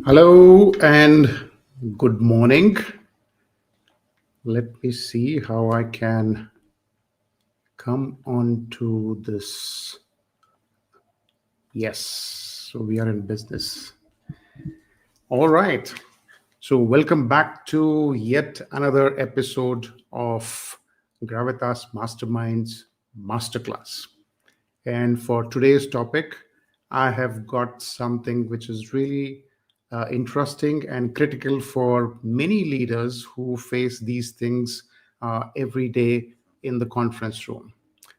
Hello and good morning. Let me see how I can come on to this. Yes, so we are in business. All right. So, welcome back to yet another episode of Gravitas Masterminds Masterclass. And for today's topic, I have got something which is really interesting and critical for many leaders who face these things every day in the conference room.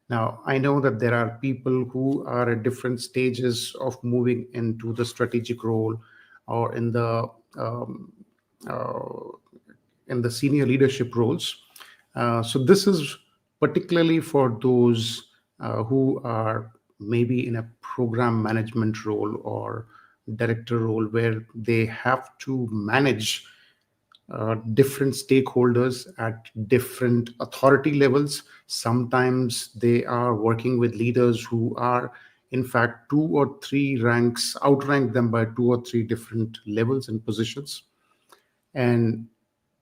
Now, I know that there are people who are at different stages of moving into the strategic role or um, uh, in the senior leadership roles. So this is particularly for those who are maybe in a program management role or director role where they have to manage different stakeholders at different authority levels. Sometimes they are working with leaders who are, in fact, two or three ranks, outrank them by two or three different levels and positions. And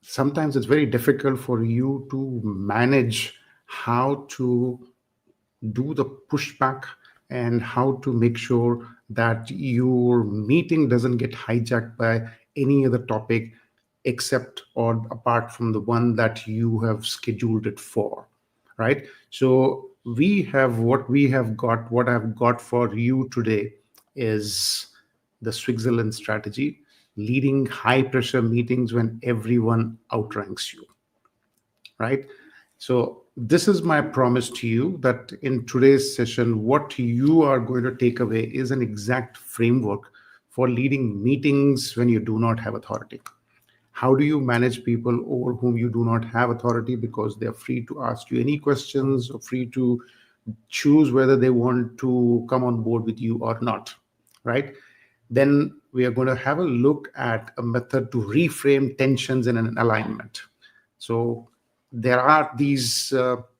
sometimes it's very difficult for you to manage how to do the pushback and how to make sure that your meeting doesn't get hijacked by any other topic except or apart from the one that you have scheduled it for, right? So what I've got for you today is the Switzerland strategy, leading high pressure meetings when everyone outranks you, right? So, this is my promise to you that in today's session, what you are going to take away is an exact framework for leading meetings when you do not have authority. How do you manage people over whom you do not have authority because they're free to ask you any questions or free to choose whether they want to come on board with you or not, right? Then we are going to have a look at a method to reframe tensions in an alignment. So there are these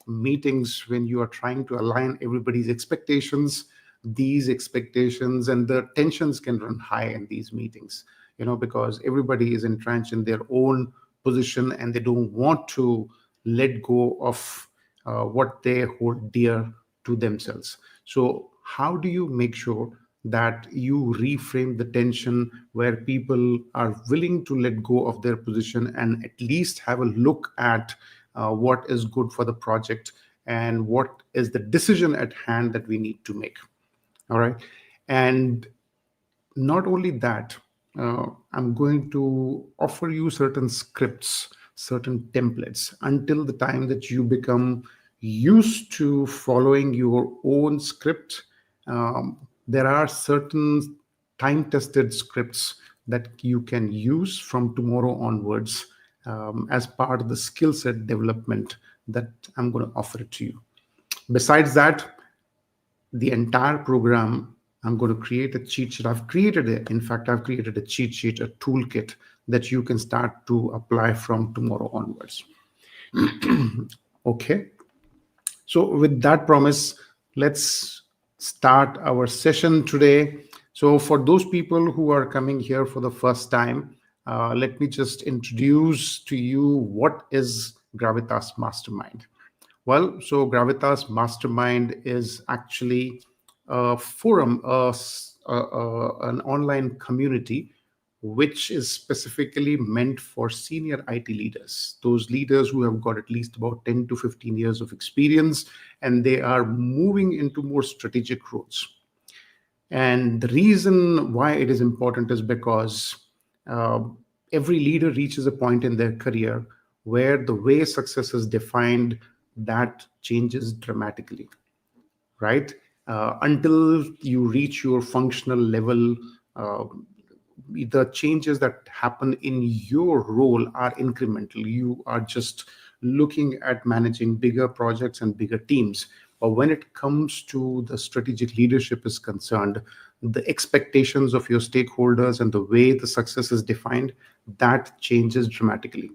meetings when you are trying to align everybody's expectations. These expectations and the tensions can run high in these meetings, because everybody is entrenched in their own position and they don't want to let go of what they hold dear to themselves. So how do you make sure that you reframe the tension where people are willing to let go of their position and at least have a look at what is good for the project and what is the decision at hand that we need to make? All right. And not only that, I'm going to offer you certain scripts, certain templates until the time that you become used to following your own script. There are certain time tested scripts that you can use from tomorrow onwards as part of the skill set development that I'm going to offer it to you. Besides that, the entire program, I'm going to create a cheat sheet. I've created a cheat sheet, a toolkit that you can start to apply from tomorrow onwards. Okay. So with that promise, let's start our session today. So for those people who are coming here for the first time, let me just introduce to you what is Gravitas Mastermind. Well, so Gravitas Mastermind is actually a forum, an online community which is specifically meant for senior IT leaders, those leaders who have got at least about 10 to 15 years of experience and they are moving into more strategic roles. And the reason why it is important is because uh, every leader reaches a point in their career where the way success is defined that changes dramatically, right? Until you reach your functional level, uh, the changes that happen in your role are incremental. You are just looking at managing bigger projects and bigger teams. But when it comes to the strategic leadership is concerned, the expectations of your stakeholders and the way the success is defined, that changes dramatically.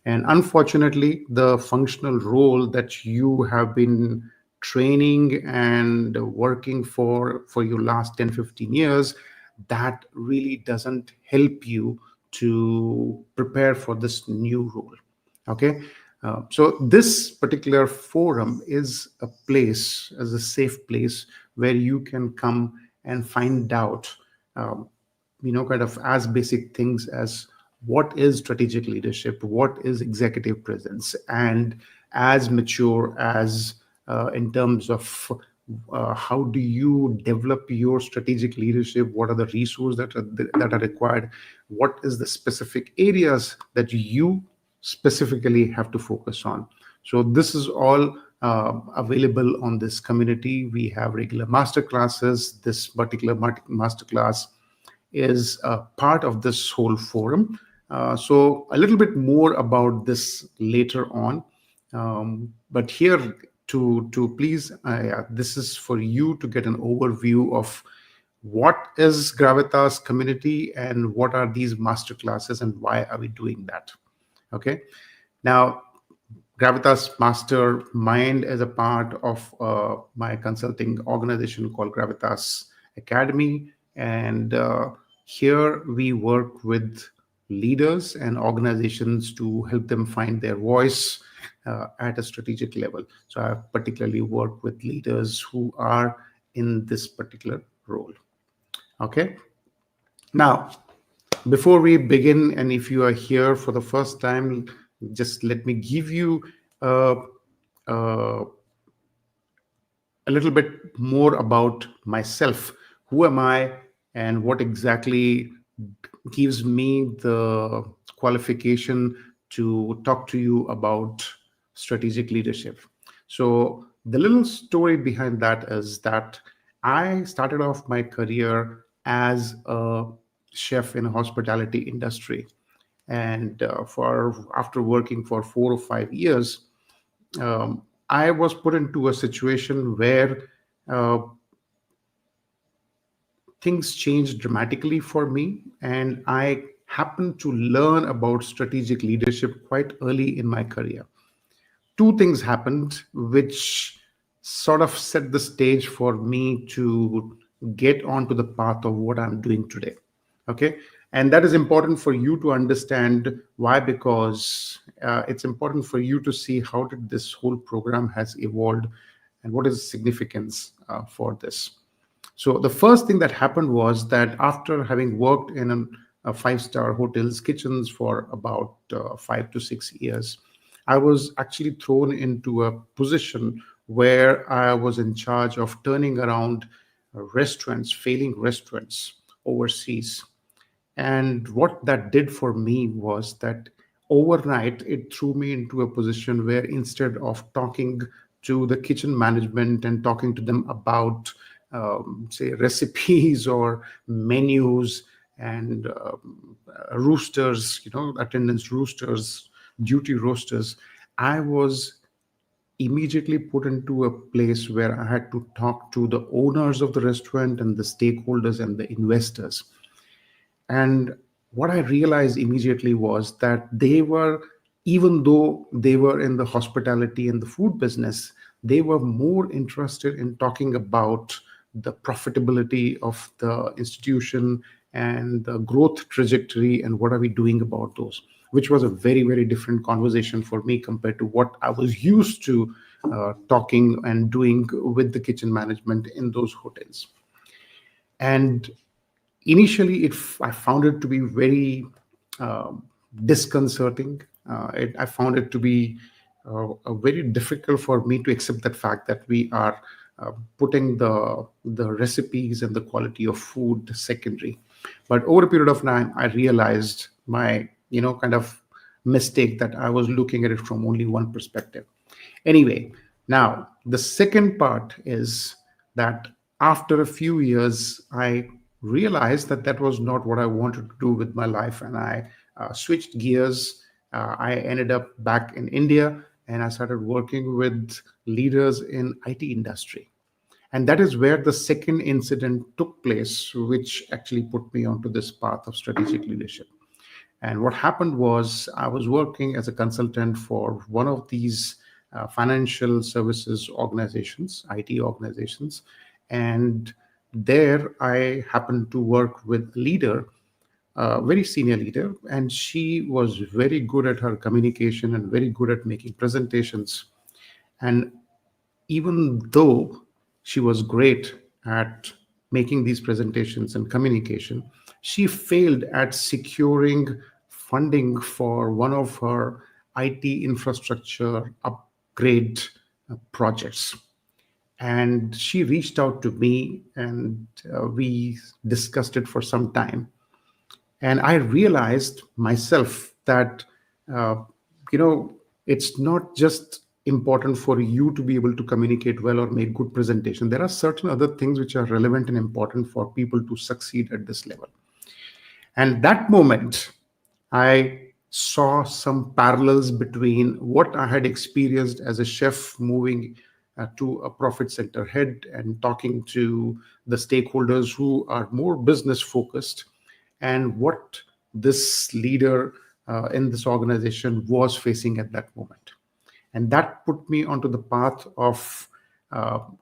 And unfortunately, the functional role that you have been training and working for your last 10, 15 years, that really doesn't help you to prepare for this new role. Okay. So this particular forum is a place, as a safe place where you can come and find out, um, kind of as basic things as what is strategic leadership, what is executive presence, and as mature as in terms of how do you develop your strategic leadership, what are the resources that are required, what is the specific areas that you specifically have to focus on. So this is all available on this community. We have regular master classes. This particular master class is a part of this whole forum. So a little bit more about this later on. But here to please, this is for you to get an overview of what is Gravitas community and what are these master classes and why are we doing that. Okay. Now, Gravitas Mastermind is a part of my consulting organization called Gravitas Academy. And here we work with leaders and organizations to help them find their voice at a strategic level. So I particularly work with leaders who are in this particular role. Okay. Now, before we begin, and if you are here for the first time, just let me give you uh, uh, a little bit more about myself. Who am I, and what exactly gives me the qualification to talk to you about strategic leadership? So, the little story behind that is that I started off my career as a chef in a hospitality industry, and for after working for 4 or 5 years, I was put into a situation where uh, things changed dramatically for me, and I happened to learn about strategic leadership quite early in my career. Two things happened which sort of set the stage for me to get onto the path of what I'm doing today. Okay. And that is important for you to understand. Why? Because it's important for you to see how did this whole program has evolved and what is the significance for this. So the first thing that happened was that after having worked in a five-star hotel's kitchens for about 5 to 6 years, I was actually thrown into a position where I was in charge of turning around restaurants, failing restaurants overseas. And what that did for me was that overnight it threw me into a position where instead of talking to the kitchen management and talking to them about, say, recipes or menus and roosters, attendance roosters, duty roosters, I was immediately put into a place where I had to talk to the owners of the restaurant and the stakeholders and the investors. And what I realized immediately was that they were, even though they were in the hospitality and the food business, they were more interested in talking about the profitability of the institution and the growth trajectory and what are we doing about those, which was a very, very different conversation for me compared to what I was used to talking and doing with the kitchen management in those hotels. And initially I found it to be very uh, disconcerting. I found it to be very difficult for me to accept that fact that we are putting the recipes and the quality of food secondary. But over a period of time, I realized my kind of mistake, that I was looking at it from only one perspective. Anyway, now the second part is that after a few years, I realized that that was not what I wanted to do with my life, and I switched gears. I ended up back in India, and I started working with leaders in IT industry. And that is where the second incident took place, which actually put me onto this path of strategic leadership. And what happened was I was working as a consultant for one of these financial services organizations, IT organizations. And there I happened to work with a leader, a very senior leader, and she was very good at her communication and very good at making presentations. And even though she was great at making these presentations and communication, she failed at securing funding for one of her IT infrastructure upgrade projects. And she reached out to me, and we discussed it for some time. And I realized myself that uh, you know it's not just important for you to be able to communicate well or make good presentation. There are certain other things which are relevant and important for people to succeed at this level. And that moment, I saw some parallels between what I had experienced as a chef moving to a profit center head and talking to the stakeholders who are more business focused, and what this leader in this organization was facing at that moment. And that put me onto the path of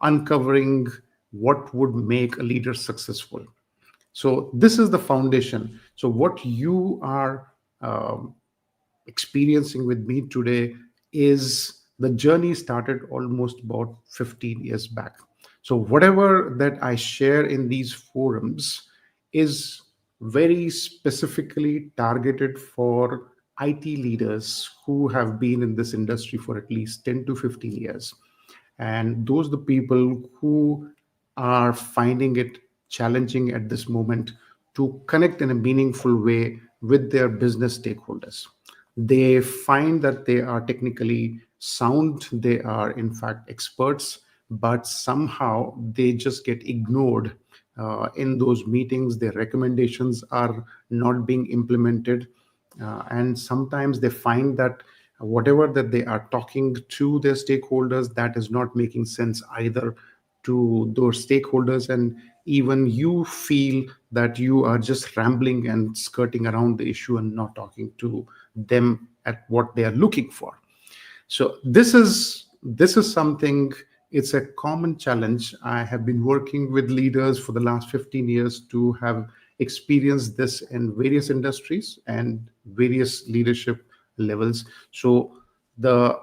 uncovering what would make a leader successful. So this is the foundation. So what you are um, experiencing with me today is the journey started almost about 15 years back. So whatever that I share in these forums is very specifically targeted for IT leaders who have been in this industry for at least 10 to 15 years. And those are the people who are finding it challenging at this moment to connect in a meaningful way with their business stakeholders. They find that they are technically sound, they are in fact experts, but somehow they just get ignored in those meetings. Their recommendations are not being implemented, and sometimes they find that whatever that they are talking to their stakeholders, that is not making sense either to those stakeholders. And even you feel that you are just rambling and skirting around the issue and not talking to them at what they are looking for. So this is something. It's a common challenge. I have been working with leaders for the last 15 years to have experienced this in various industries and various leadership levels. So the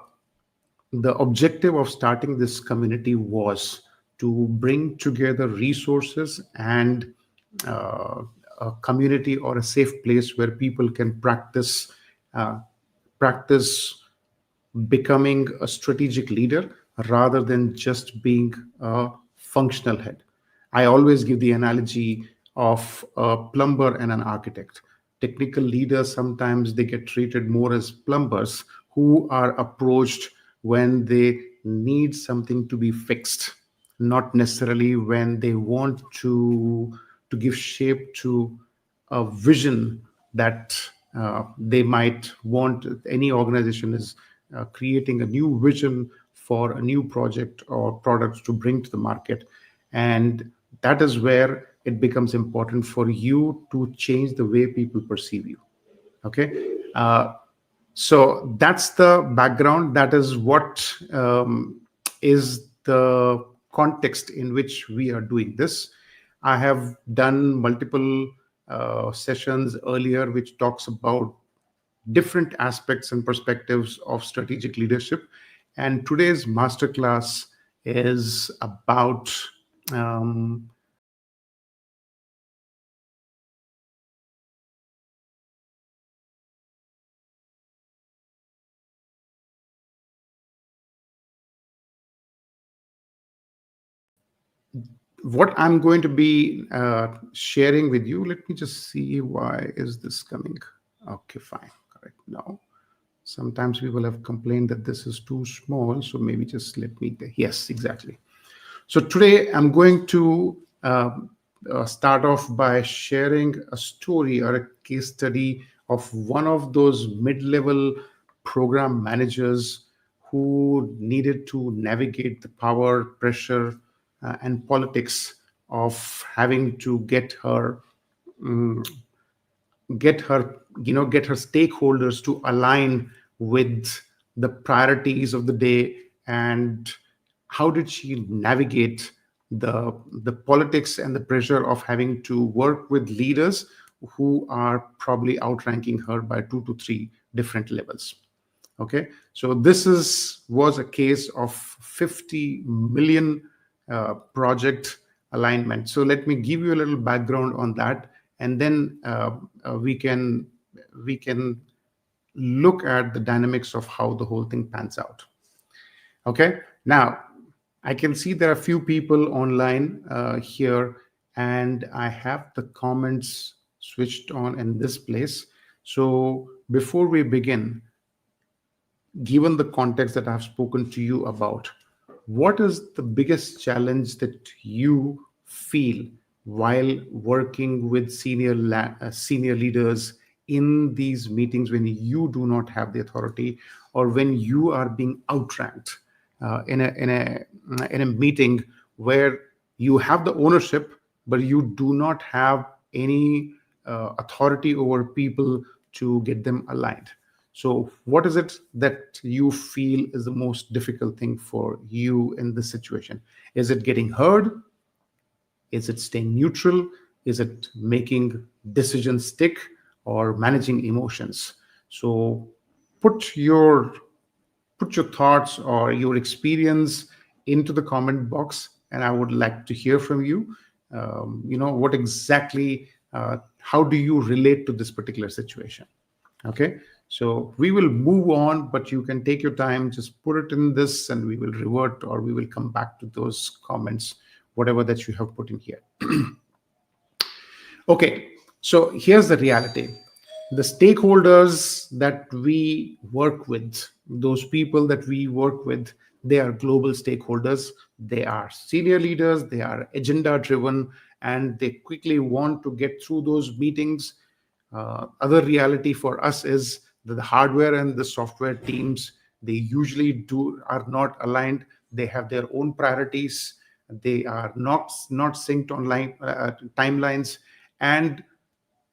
the objective of starting this community was to bring together resources and uh, a community or a safe place where people can uh, practice becoming a strategic leader rather than just being a functional head. I always give the analogy of a plumber and an architect. Technical leaders sometimes they get treated more as plumbers who are approached when they need something to be fixed, not necessarily when they want to give shape to a vision that they might want. Any organization is creating a new vision for a new project or products to bring to the market, and that is where it becomes important for you to change the way people perceive you. Okay. So that's the background. That is what is the context in which we are doing this. I have done multiple sessions earlier which talks about different aspects and perspectives of strategic leadership, and today's masterclass is about um, what I'm going to be sharing with you. Let me just see, why is this coming? Okay, fine, correct. Now, sometimes people have complained that this is too small, so maybe just let me, yes, exactly. So today I'm going to start off by sharing a story or a case study of one of those mid-level program managers who needed to navigate the power, pressure, and politics of having to get her get her stakeholders to align with the priorities of the day. And how did she navigate the politics and the pressure of having to work with leaders who are probably outranking her by 2 to 3 different levels. Okay, so this is was a case of 50 million project alignment. So let me give you a little background on that, and then we can look at the dynamics of how the whole thing pans out. Okay, now I can see there are a few people online here, and I have the comments switched on in this place. So before we begin, given the context that I've spoken to you about, what is the biggest challenge that you feel while working with senior leaders in these meetings when you do not have the authority, or when you are being outranked in a meeting where you have the ownership but you do not have any authority over people to get them aligned? So, what is it that you feel is the most difficult thing for you in this situation? Is it getting heard? Is it staying neutral? Is it making decisions stick, or managing emotions? So, put your put your thoughts or your experience into the comment box, and I would like to hear from you. What exactly? How do you relate to this particular situation? Okay, so we will move on, but you can take your time, just put it in this, and we will revert, or we will come back to those comments, whatever that you have put in here. Okay, so here's the reality. The stakeholders that we work with, those people that we work with, they are global stakeholders. They are senior leaders, they are agenda driven, and they quickly want to get through those meetings. Other reality for us is that the hardware and the software teams, they usually do are not aligned. They have their own priorities. They are not synced online timelines, and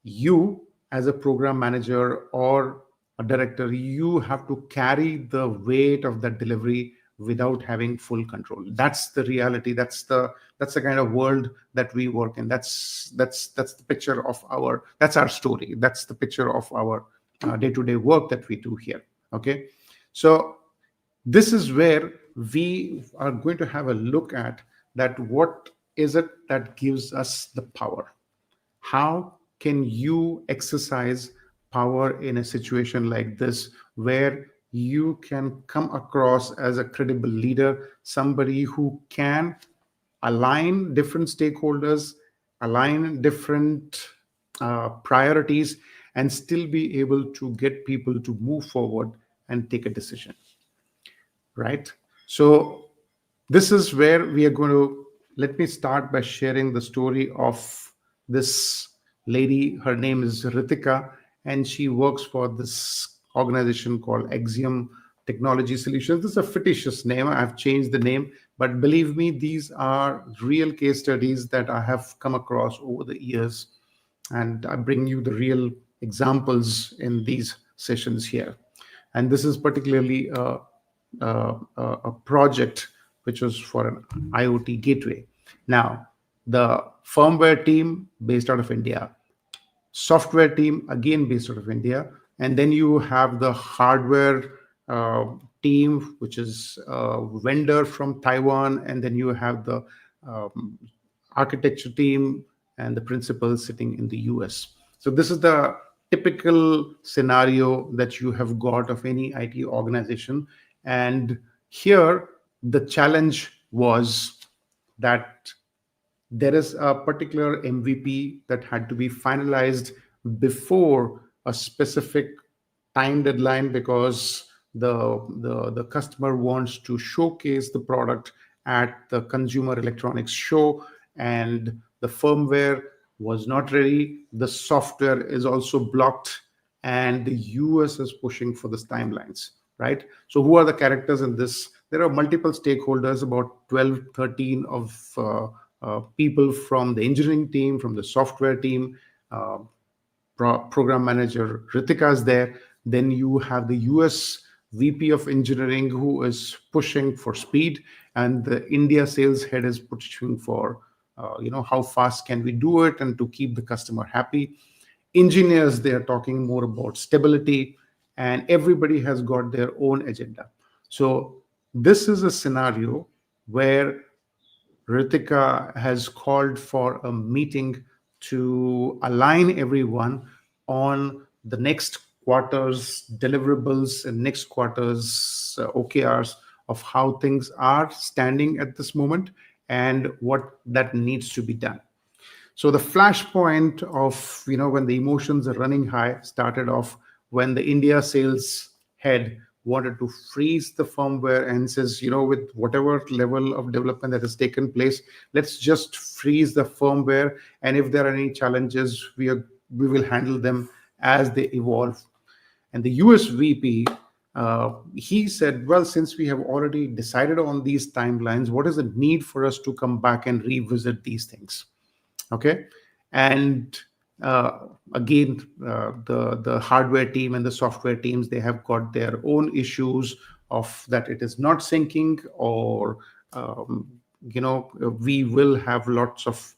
you as a program manager or a director, you have to carry the weight of that delivery without having full control. That's the reality. That's the kind of world that we work in. That's the picture of our, that's our story. That's the picture of our day-to-day work that we do here. Okay, so this is where we are going to have a look at that. What is it that gives us the power? How can you exercise power in a situation like this, where you can come across as a credible leader, somebody who can align different stakeholders, align different priorities, and still be able to get people to move forward and take a decision, right? So this is where we are going to, let me start by sharing the story of this lady. Her name is Ritika, and she works for this organization called Axiom Technology Solutions. This is a fictitious name. I've changed the name, but believe me, these are real case studies that I have come across over the years, and I bring you the real examples in these sessions here. And this is particularly a project which was for an IoT gateway. Now, the firmware team based out of India, software team again based out of India, and then you have the hardware team, which is a vendor from Taiwan, and then you have the um, architecture team and the principals sitting in the US. So this is the typical scenario that you have got of any IT organization. And here the challenge was that there is a particular MVP that had to be finalized before a specific time deadline, because the customer wants to showcase the product at the Consumer Electronics Show, and the firmware was not ready. The software is also blocked, and the US is pushing for these timelines, right? So who are the characters in this? There are multiple stakeholders, about 12, 13 of people from the engineering team, from the software team. Program manager Ritika is there. Then you have the US VP of engineering who is pushing for speed, and the India sales head is pushing for, how fast can we do it and to keep the customer happy. Engineers, they are talking more about stability, and everybody has got their own agenda. So this is a scenario where Ritika has called for a meeting to align everyone on the next quarter's deliverables and next quarter's OKRs of how things are standing at this moment and what that needs to be done. So the flashpoint of, when the emotions are running high started off when the India sales head wanted to freeze the firmware and says, with whatever level of development that has taken place, let's just freeze the firmware, and if there are any challenges, we will handle them as they evolve. And the US VP, he said, well, since we have already decided on these timelines, what is the need for us to come back and revisit these things? Okay. And again, the hardware team and the software teams, they have got their own issues of that it is not syncing, or we will have lots of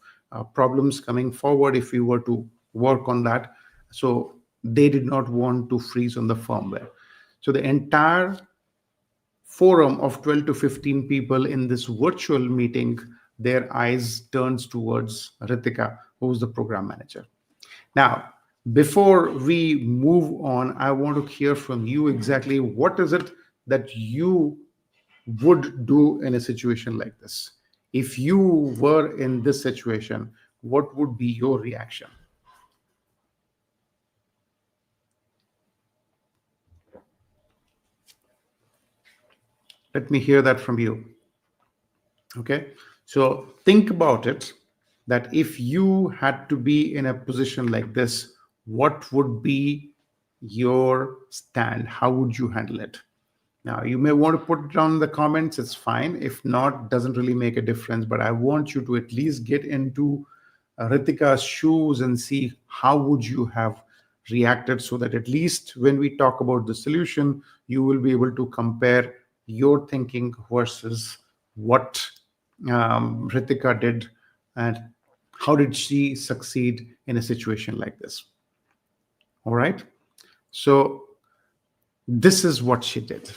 problems coming forward if we were to work on that. So they did not want to freeze on the firmware. So the entire forum of 12 to 15 people in this virtual meeting, their eyes turns towards Ritika, who's the program manager. Now, before we move on, I want to hear from you exactly what is it that you would do in a situation like this. If you were in this situation, what would be your reaction? Let me hear that from you. Okay. So think about it, that if you had to be in a position like this, what would be your stand? How would you handle it? Now, you may want to put it down in the comments. It's fine. If not, doesn't really make a difference. But I want you to at least get into Ritika's shoes and see how would you have reacted, so that at least when we talk about the solution, you will be able to compare your thinking versus what Ritika did, and how did she succeed in a situation like this. All right. So this is what she did.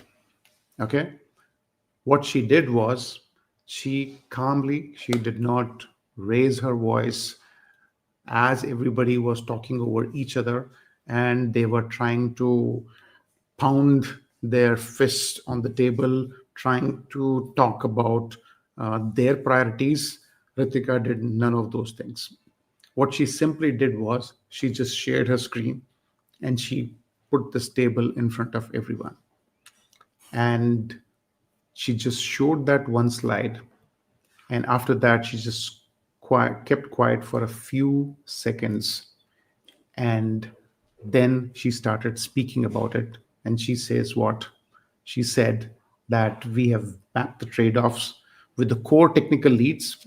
Okay. What she did was, she did not raise her voice as everybody was talking over each other and they were trying to pound their fist on the table, trying to talk about their priorities. Ritika did none of those things. What she simply did was, she just shared her screen and she put this table in front of everyone. And she just showed that one slide. And after that, she just kept quiet for a few seconds. And then she started speaking about it. And she says what? She said that we have mapped the trade-offs with the core technical leads.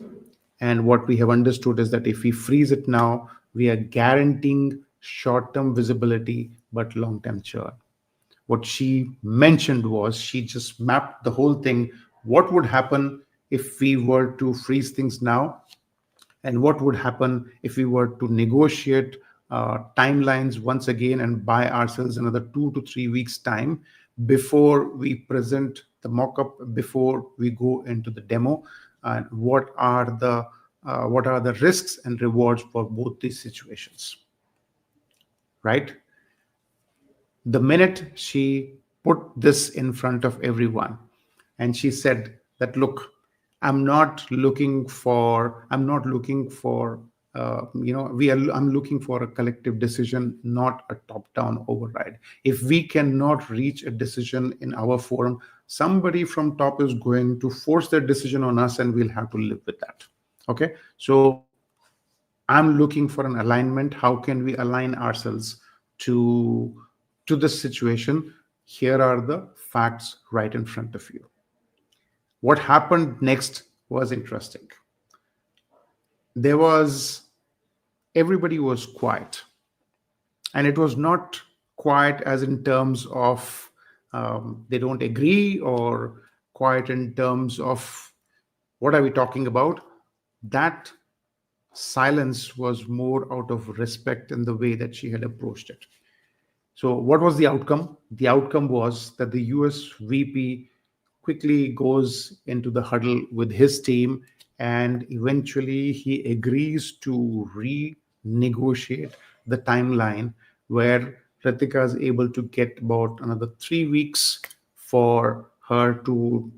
And what we have understood is that if we freeze it now, we are guaranteeing short-term visibility, but long-term churn. What she mentioned was, she just mapped the whole thing. What would happen if we were to freeze things now? And what would happen if we were to negotiate timelines once again and buy ourselves another 2 to 3 weeks time before we present the mock-up, before we go into the demo? And what are the risks and rewards for both these situations, right? The minute she put this in front of everyone and she said that, look, I'm looking for I'm looking for a collective decision, not a top down override. If we cannot reach a decision in our forum, somebody from top is going to force their decision on us and we'll have to live with that. Okay. So I'm looking for an alignment. How can we align ourselves to this situation? Here are the facts right in front of you. What happened next was interesting. There was Everybody was quiet, and it was not quiet as in terms of they don't agree, or quiet in terms of what are we talking about, that silence was more out of respect in the way that she had approached it. So, what was the outcome? The outcome was that the US VP quickly goes into the huddle with his team, and eventually he agrees to renegotiate the timeline where Ritika is able to get about another 3 weeks for her to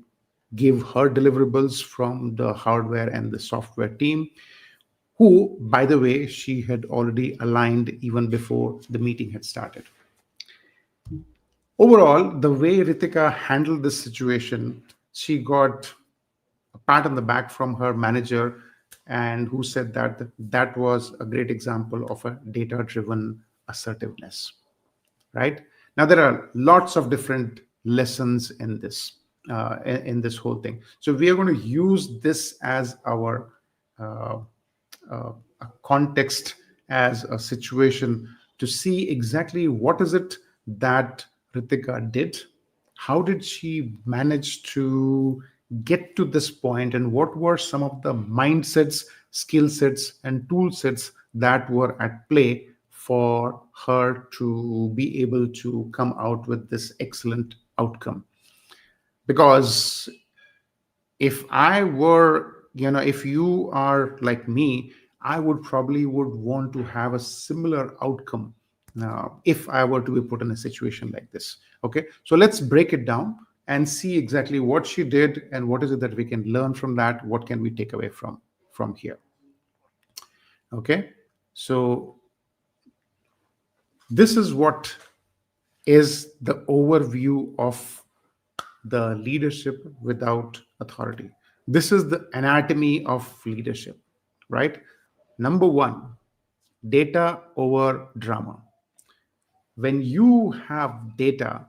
give her deliverables from the hardware and the software team, who, by the way, she had already aligned even before the meeting had started. Overall, the way Ritika handled this situation, she got a pat on the back from her manager, and who said that that was a great example of a data driven assertiveness. Right now, there are lots of different lessons in this whole thing. So we are going to use this as our uh, a context, as a situation, to see exactly what is it that Ritika did, how did she manage to get to this point, and what were some of the mindsets, skill sets, and tool sets that were at play for her to be able to come out with this excellent outcome. Because if I were, if you are like me, I would probably would want to have a similar outcome if I were to be put in a situation like this. Okay, so let's break it down and see exactly what she did and what is it that we can learn from that. What can we take away from here? Okay, so this is what is the overview of the leadership without authority. This is the anatomy of leadership, right? Number one, data over drama. When you have data,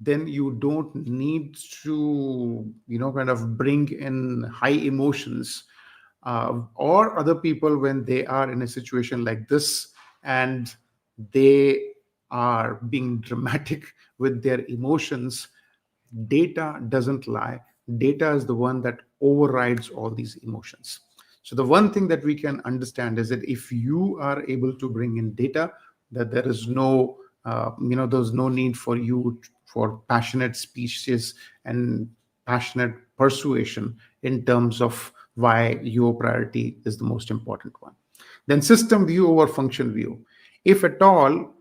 then you don't need to, kind of bring in high emotions, or other people when they are in a situation like this and they are being dramatic with their emotions. Data doesn't lie. Data is the one that overrides all these emotions. So the one thing that we can understand is that if you are able to bring in data, that there is no there's no need for you for passionate speeches and passionate persuasion in terms of why your priority is the most important one. Then system view over function view. If at all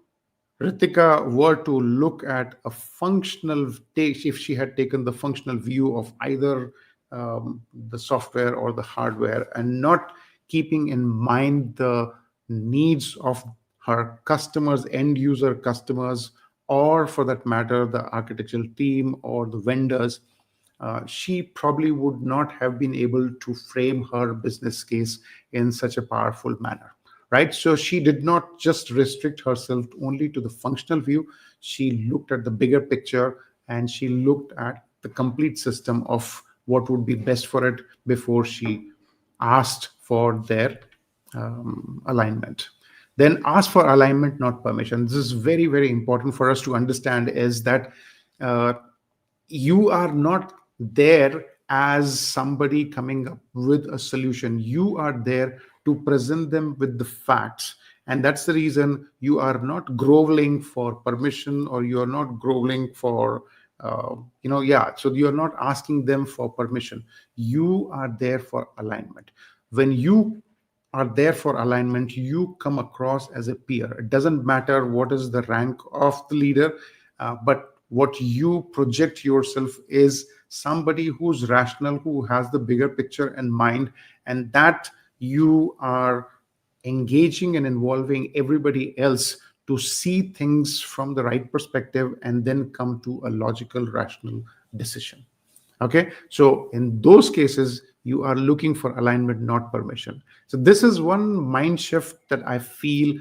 Ritika were to look at a functional take, if she had taken the functional view of either the software or the hardware, and not keeping in mind the needs of her customers, end user customers, or for that matter, the architectural team or the vendors, she probably would not have been able to frame her business case in such a powerful manner, right? So she did not just restrict herself only to the functional view. She looked at the bigger picture, and she looked at the complete system of what would be best for it before she asked for their alignment. Then ask for alignment, not permission. This is very, very important for us to understand, is that uh, you are not there as somebody coming up with a solution. You are there to present them with the facts, and that's the reason you are not groveling for permission, or you are not groveling for so you're not asking them for permission. You are there for alignment. When you are there for alignment, you come across as a peer. It doesn't matter what is the rank of the leader, but what you project yourself is somebody who's rational, who has the bigger picture in mind, and that you are engaging and involving everybody else to see things from the right perspective and then come to a logical, rational decision. Okay, so in those cases, you are looking for alignment, not permission. So this is one mind shift that I feel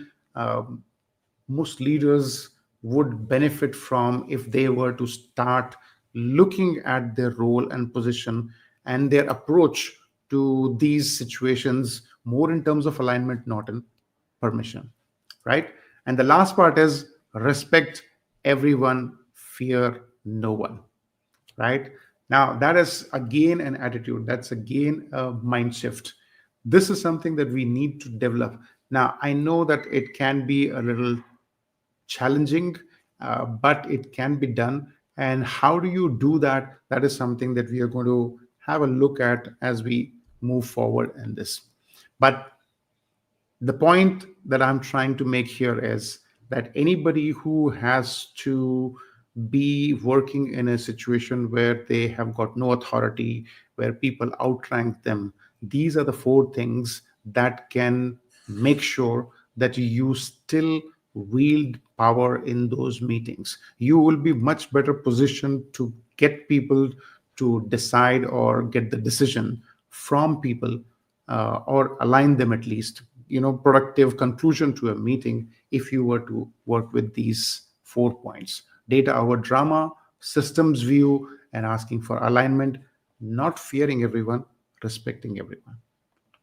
most leaders would benefit from if they were to start looking at their role and position and their approach to these situations more in terms of alignment, not in permission, right? And the last part is respect everyone fear no one, right? Now, that is again an attitude, that's again a mind shift. This is something that we need to develop. Now, I know that it can be a little challenging, but it can be done. And how do you do that? That is something that we are going to have a look at as we move forward in this. But the point that I'm trying to make here is that anybody who has to be working in a situation where they have got no authority, where people outrank them, these are the four things that can make sure that you still wield power in those meetings. You will be much better positioned to get people to decide or get the decision from people, or align them at least, productive conclusion to a meeting, if you were to work with these 4 points: data over drama, systems view, and asking for alignment, not fearing everyone, respecting everyone.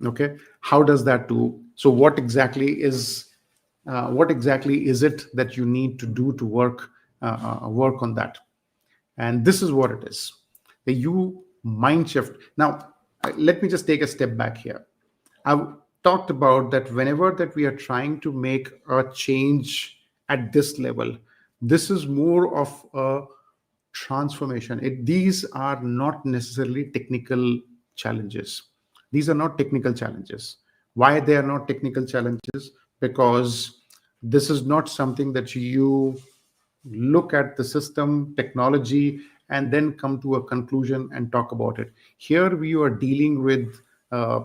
Okay, how does that do? So what exactly is it that you need to do to work on that? And this is what it is: the you mind shift. Now, let me just take a step back here. I've talked about that whenever that we are trying to make a change at this level, this is more of a transformation. These are not necessarily technical challenges. These are not technical challenges. Why they are not technical challenges? Because this is not something that you look at the system technology and then come to a conclusion and talk about it. Here we are dealing with uh,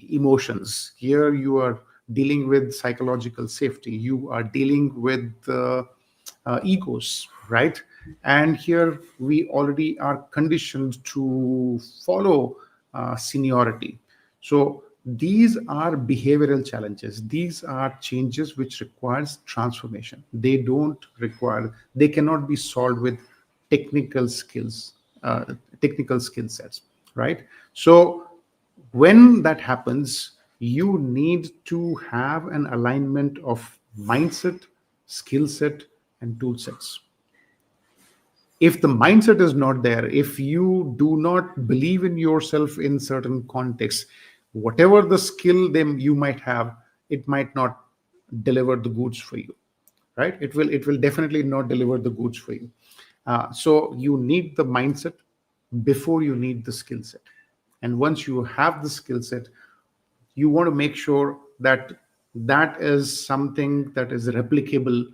emotions. Here you are dealing with psychological safety. You are dealing with egos, right? And here we already are conditioned to follow seniority. So these are behavioral challenges. These are changes which requires transformation. They cannot be solved with technical skills, technical skill sets, right? So when that happens, you need to have an alignment of mindset, skill set, and tool sets. If the mindset is not there, if you do not believe in yourself in certain contexts, whatever the skill them you might have, it might not deliver the goods for you, right? It will definitely not deliver the goods for you. So you need the mindset before you need the skill set. And once you have the skill set, you want to make sure that that is something that is replicable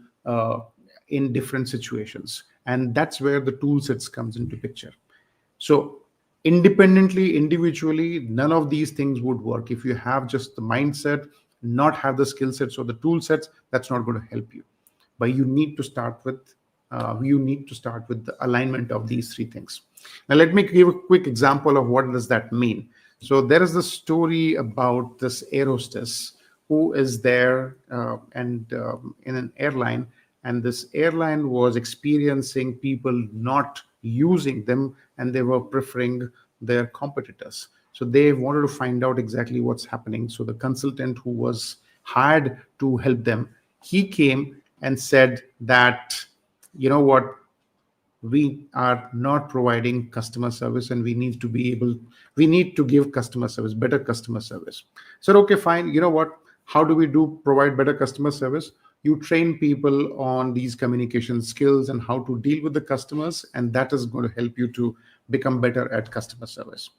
in different situations, and that's where the tool sets comes into picture. So independently, individually, none of these things would work. If you have just the mindset, not have the skill sets or the tool sets, that's not going to help you. But you need to start with the alignment of these three things. Now let me give a quick example of what does that mean. So there is the story about this air hostess who is there and in an airline, and this airline was experiencing people not using them, and they were preferring their competitors. So they wanted to find out exactly what's happening. So the consultant who was hired to help them, he came and said that, you know what, we are not providing customer service, and we need to give customer service, better customer service. So okay, fine, you know what, how do we provide better customer service? You train people on these communication skills and how to deal with the customers, and that is going to help you to become better at customer service.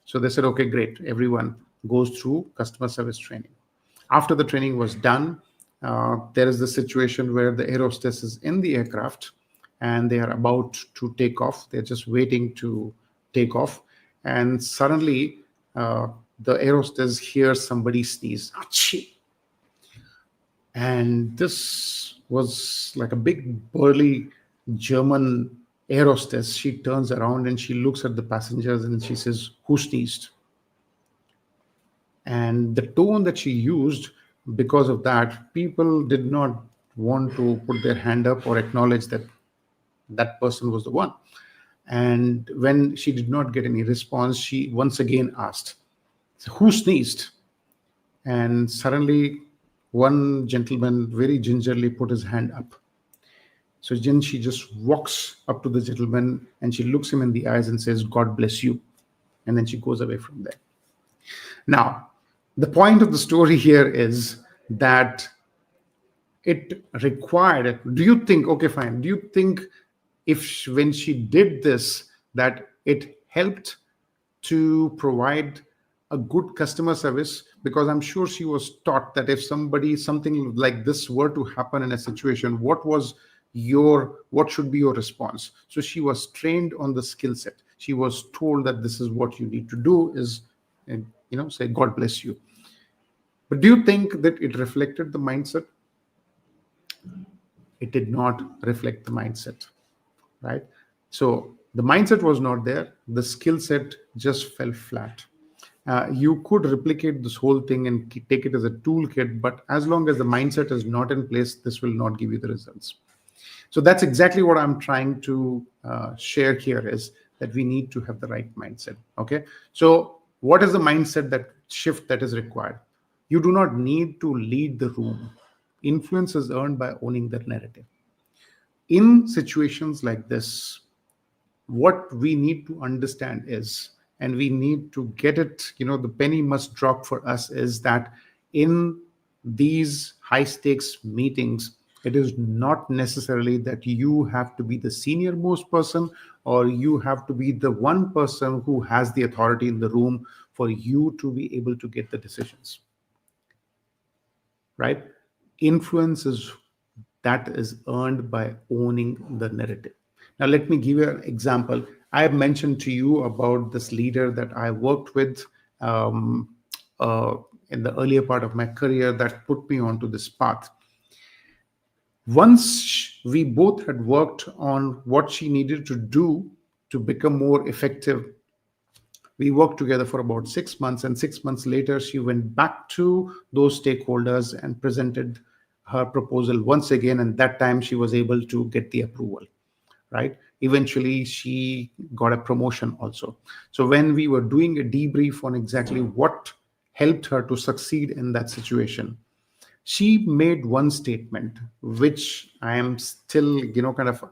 So they said, okay, great, everyone goes through customer service training. After the training was done, there is the situation where the air hostess is in the aircraft and they are about to take off. They're just waiting to take off. And suddenly, the air hostess hears somebody sneeze. Achoo! And this was like a big, burly German air hostess. She turns around and she looks at the passengers and she says, "Who sneezed?" And the tone that she used, because of that, people did not want to put their hand up or acknowledge that that person was the one. And when she did not get any response, she once again asked, "Who sneezed?" And suddenly, one gentleman very gingerly put his hand up. So then she just walks up to the gentleman and she looks him in the eyes and says, God bless you. And then she goes away from there. Now, the point of the story here is that it required, do you think, okay, fine, do you think if when she did this, that it helped to provide a good customer service? Because I'm sure she was taught that if something like this were to happen in a situation, what should be your response? So she was trained on the skill set. She was told that this is what you need to do is, say God bless you. But do you think that it reflected the mindset? It did not reflect the mindset, right? So the mindset was not there. The skill set just fell flat. You could replicate this whole thing and take it as a toolkit, but as long as the mindset is not in place, this will not give you the results. So that's exactly what I'm trying to share here, is that we need to have the right mindset. Okay. So what is the mindset that shift that is required? You do not need to lead the room. Influence is earned by owning the narrative. In situations like this, what we need to understand is, and we need to get it, the penny must drop for us, is that in these high stakes meetings, it is not necessarily that you have to be the senior most person, or you have to be the one person who has the authority in the room for you to be able to get the decisions, right? Influence is that is earned by owning the narrative. Now, let me give you an example. I have mentioned to you about this leader that I worked with um, in the earlier part of my career that put me onto this path. Once we both had worked on what she needed to do to become more effective, we worked together for about 6 months, and 6 months later, she went back to those stakeholders and presented her proposal once again. And that time, she was able to get the approval, right? Eventually, she got a promotion also. So when we were doing a debrief on exactly what helped her to succeed in that situation, she made one statement which I am still,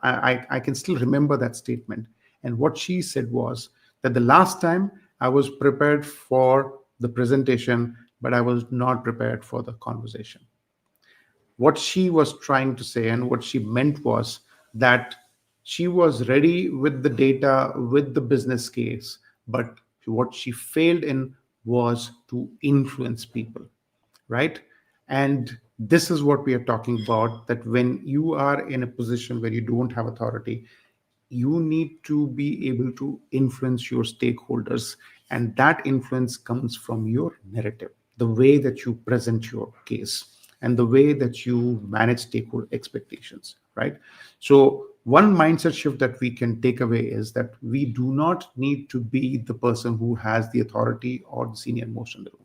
I can still remember that statement. And what she said was that the last time I was prepared for the presentation, but I was not prepared for the conversation. What she was trying to say and what she meant was that she was ready with the data, with the business case, but what she failed in was to influence people, right? And this is what we are talking about, that when you are in a position where you don't have authority, you need to be able to influence your stakeholders. And that influence comes from your narrative, the way that you present your case, and the way that you manage stakeholder expectations, right? So one mindset shift that we can take away is that we do not need to be the person who has the authority or the senior most in the room.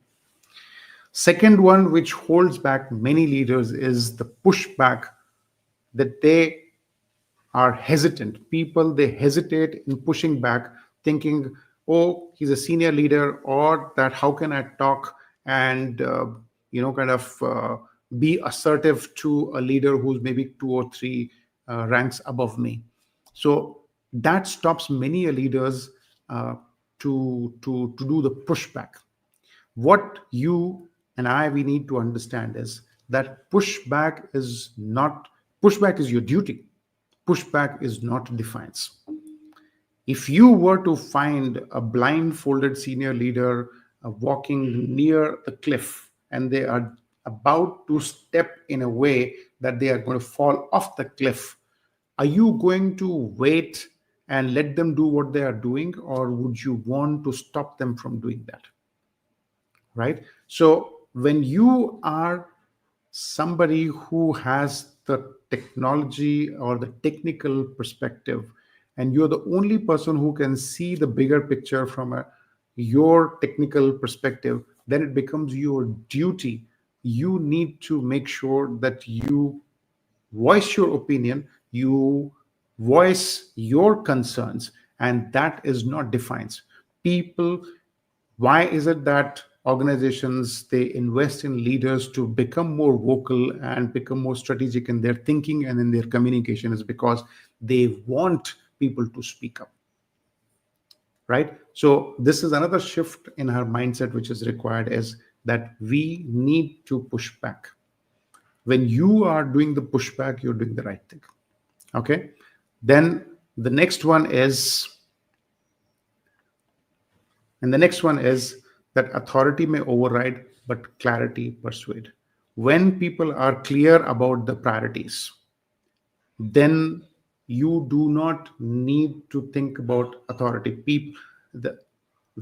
Second one, which holds back many leaders, is the pushback, that they are hesitant. People, they hesitate in pushing back, thinking, oh, he's a senior leader, or that how can I talk and, be assertive to a leader who's maybe two or three ranks above me. So that stops many leaders to do the pushback. What you and I, we need to understand is that pushback is your duty. Pushback is not defiance. If you were to find a blindfolded senior leader walking near the cliff, and they are about to step in a way that they are going to fall off the cliff, are you going to wait and let them do what they are doing, or would you want to stop them from doing that? Right? So when you are somebody who has the technology or the technical perspective, and you're the only person who can see the bigger picture from your technical perspective, then it becomes your duty. You need to make sure that you voice your opinion, you voice your concerns, and that is not defiance. People, why is it that organizations, they invest in leaders to become more vocal and become more strategic in their thinking and in their communication, is because they want people to speak up, right? So this is another shift in her mindset which is required, is that we need to push back. When you are doing the pushback, you're doing the right thing. Okay. Then the next one is, and the next one is that authority may override, but clarity persuade. When people are clear about the priorities, then you do not need to think about authority. The,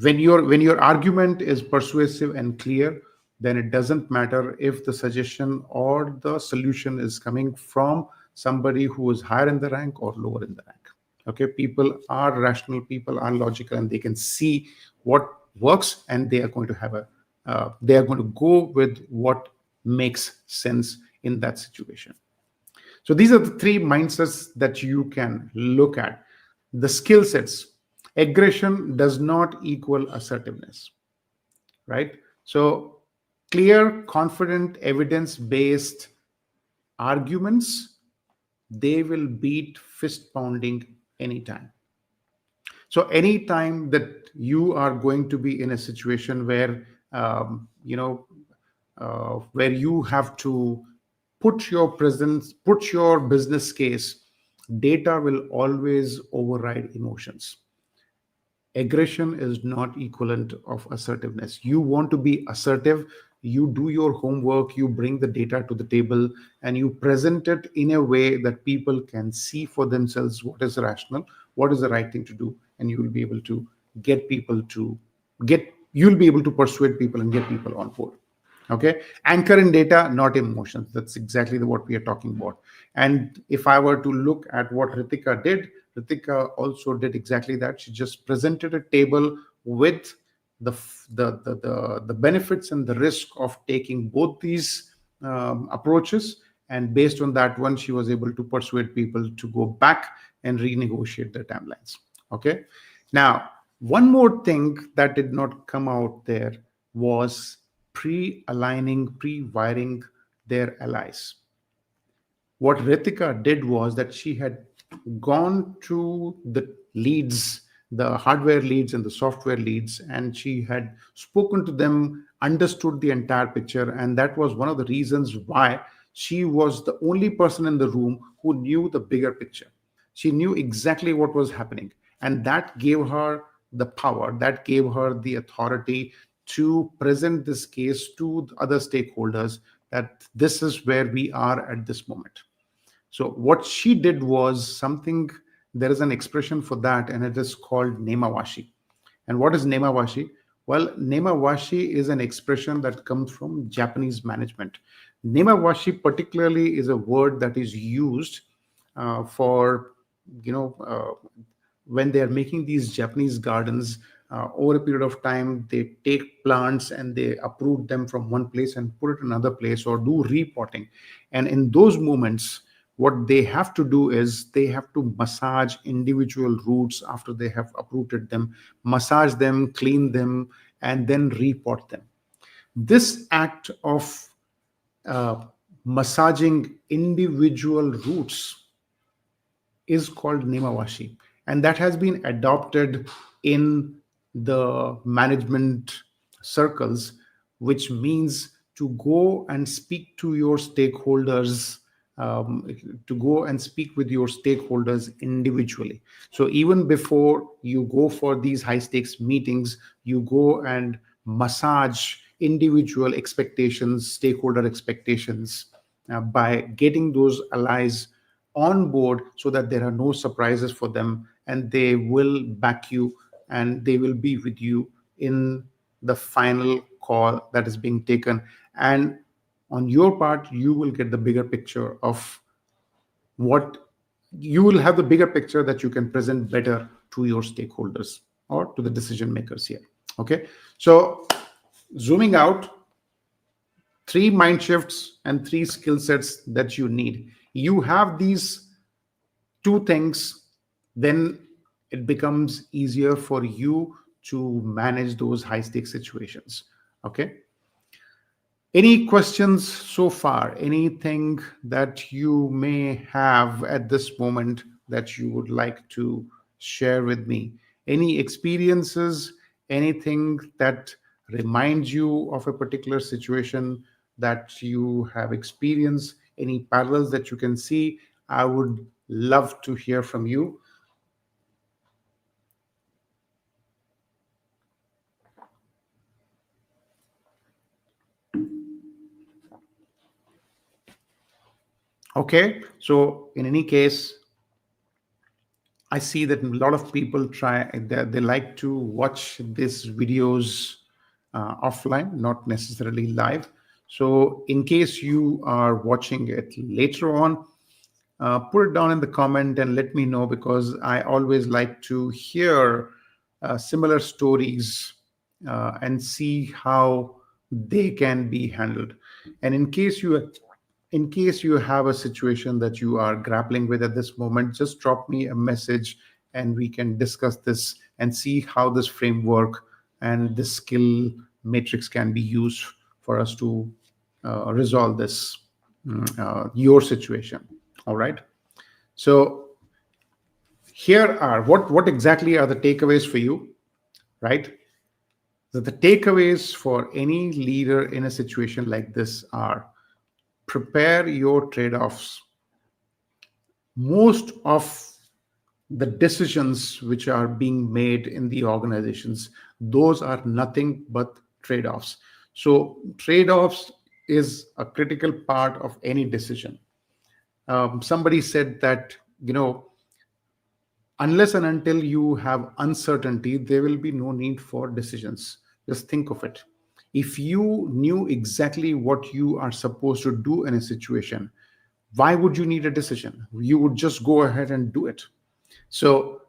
when your argument is persuasive and clear, then it doesn't matter if the suggestion or the solution is coming from somebody who is higher in the rank or lower in the rank. Okay, people are rational, people are logical, and they can see what works, and they are going to have a they are going to go with what makes sense in that situation. So these are the three mindsets that you can look at. The skill sets. Aggression does not equal assertiveness, right? So clear, confident, evidence-based arguments, they will beat fist pounding anytime. So anytime that you are going to be in a situation where where you have to put your business case, data will always override emotions. Aggression is not equivalent of assertiveness. You want to be assertive, you do your homework, you bring the data to the table, and you present it in a way that people can see for themselves what is rational, what is the right thing to do, and you will be able to get people to you'll be able to persuade people and get people on board. Okay, anchor in data, not emotions. That's exactly what we are talking about. And if I were to look at what Ritika did, Ritika also did exactly that. She just presented a table with the benefits and the risk of taking both these approaches, and based on that one, she was able to persuade people to go back and renegotiate their timelines. Okay, now one more thing that did not come out there was pre-aligning, pre-wiring their allies. What Ritika did was that she had gone to the leads, the hardware leads and the software leads, and she had spoken to them, understood the entire picture. And that was one of the reasons why she was the only person in the room who knew the bigger picture. She knew exactly what was happening. And that gave her the power, that gave her the authority to present this case to the other stakeholders, that this is where we are at this moment. So what she did was something, there is an expression for that, and it is called Nemawashi. And what is Nemawashi? Well, Nemawashi is an expression that comes from Japanese management. Nemawashi particularly is a word that is used for, you know, when they are making these Japanese gardens, over a period of time, they take plants and they uproot them from one place and put it in another place, or do repotting. And in those moments, what they have to do is they have to massage individual roots after they have uprooted them, massage them, clean them, and then repot them. This act of uh, massaging individual roots is called Nemawashi, and that has been adopted in the management circles, which means to go and speak to your stakeholders, um, to go and speak with your stakeholders individually. So even before you go for these high stakes meetings, you go and massage individual expectations, stakeholder expectations, by getting those allies on board, so that there are no surprises for them, and they will back you, and they will be with you in the final call that is being taken. And on your part, you will get the bigger picture of what you will have, the bigger picture that you can present better to your stakeholders or to the decision makers here. Okay, so zooming out, three mind shifts and three skill sets that you need. You have these two things, then it becomes easier for you to manage those high stakes situations. Okay. Any questions so far? Anything that you may have at this moment that you would like to share with me? Any experiences, anything that reminds you of a particular situation that you have experienced, any parallels that you can see? I would love to hear from you. Okay, so in any case, I see that a lot of people they like to watch these videos offline, not necessarily live. So, in case you are watching it later on, put it down in the comment and let me know, because I always like to hear similar stories and see how they can be handled. And in case you have a situation that you are grappling with at this moment, just drop me a message and we can discuss this and see how this framework and this skill matrix can be used for us to resolve this your situation. All right. So here are what exactly are the takeaways for you, right? So the takeaways for any leader in a situation like this are: prepare your trade-offs. Most of the decisions which are being made in the organizations, those are nothing but trade-offs. So trade-offs is a critical part of any decision. Somebody said that, unless and until you have uncertainty, there will be no need for decisions. Just think of it. If you knew exactly what you are supposed to do in a situation, why would you need a decision? You would just go ahead and do it. So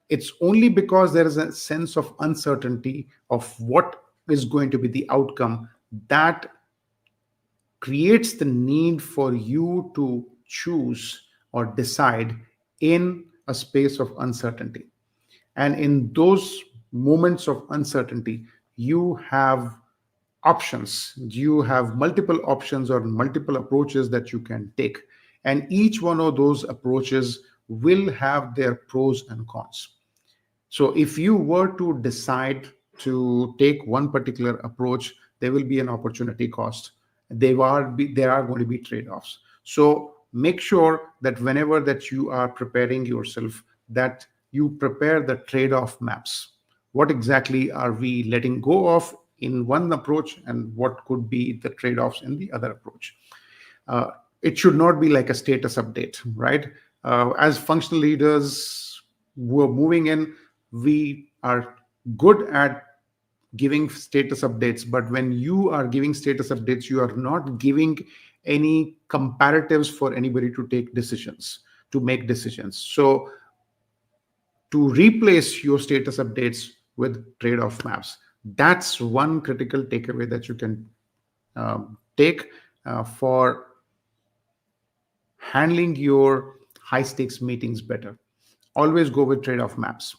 it's only because there is a sense of uncertainty of what is going to be the outcome that creates the need for you to choose or decide in a space of uncertainty. And in those moments of uncertainty, you have options. You have multiple options or multiple approaches that you can take. And each one of those approaches will have their pros and cons. So if you were to decide to take one particular approach, there will be an opportunity cost. There are going to be trade-offs. So make sure that whenever that you are preparing yourself, that you prepare the trade-off maps. What exactly are we letting go of in one approach, and what could be the trade-offs in the other approach? uh, it should not be like a status update, right? As functional leaders who are moving in, we are good at giving status updates, but when you are giving status updates, you are not giving any comparatives for anybody to take decisions, to make decisions. So to replace your status updates with trade-off maps, that's one critical takeaway that you can take for handling your high stakes meetings better. Always go with trade off maps.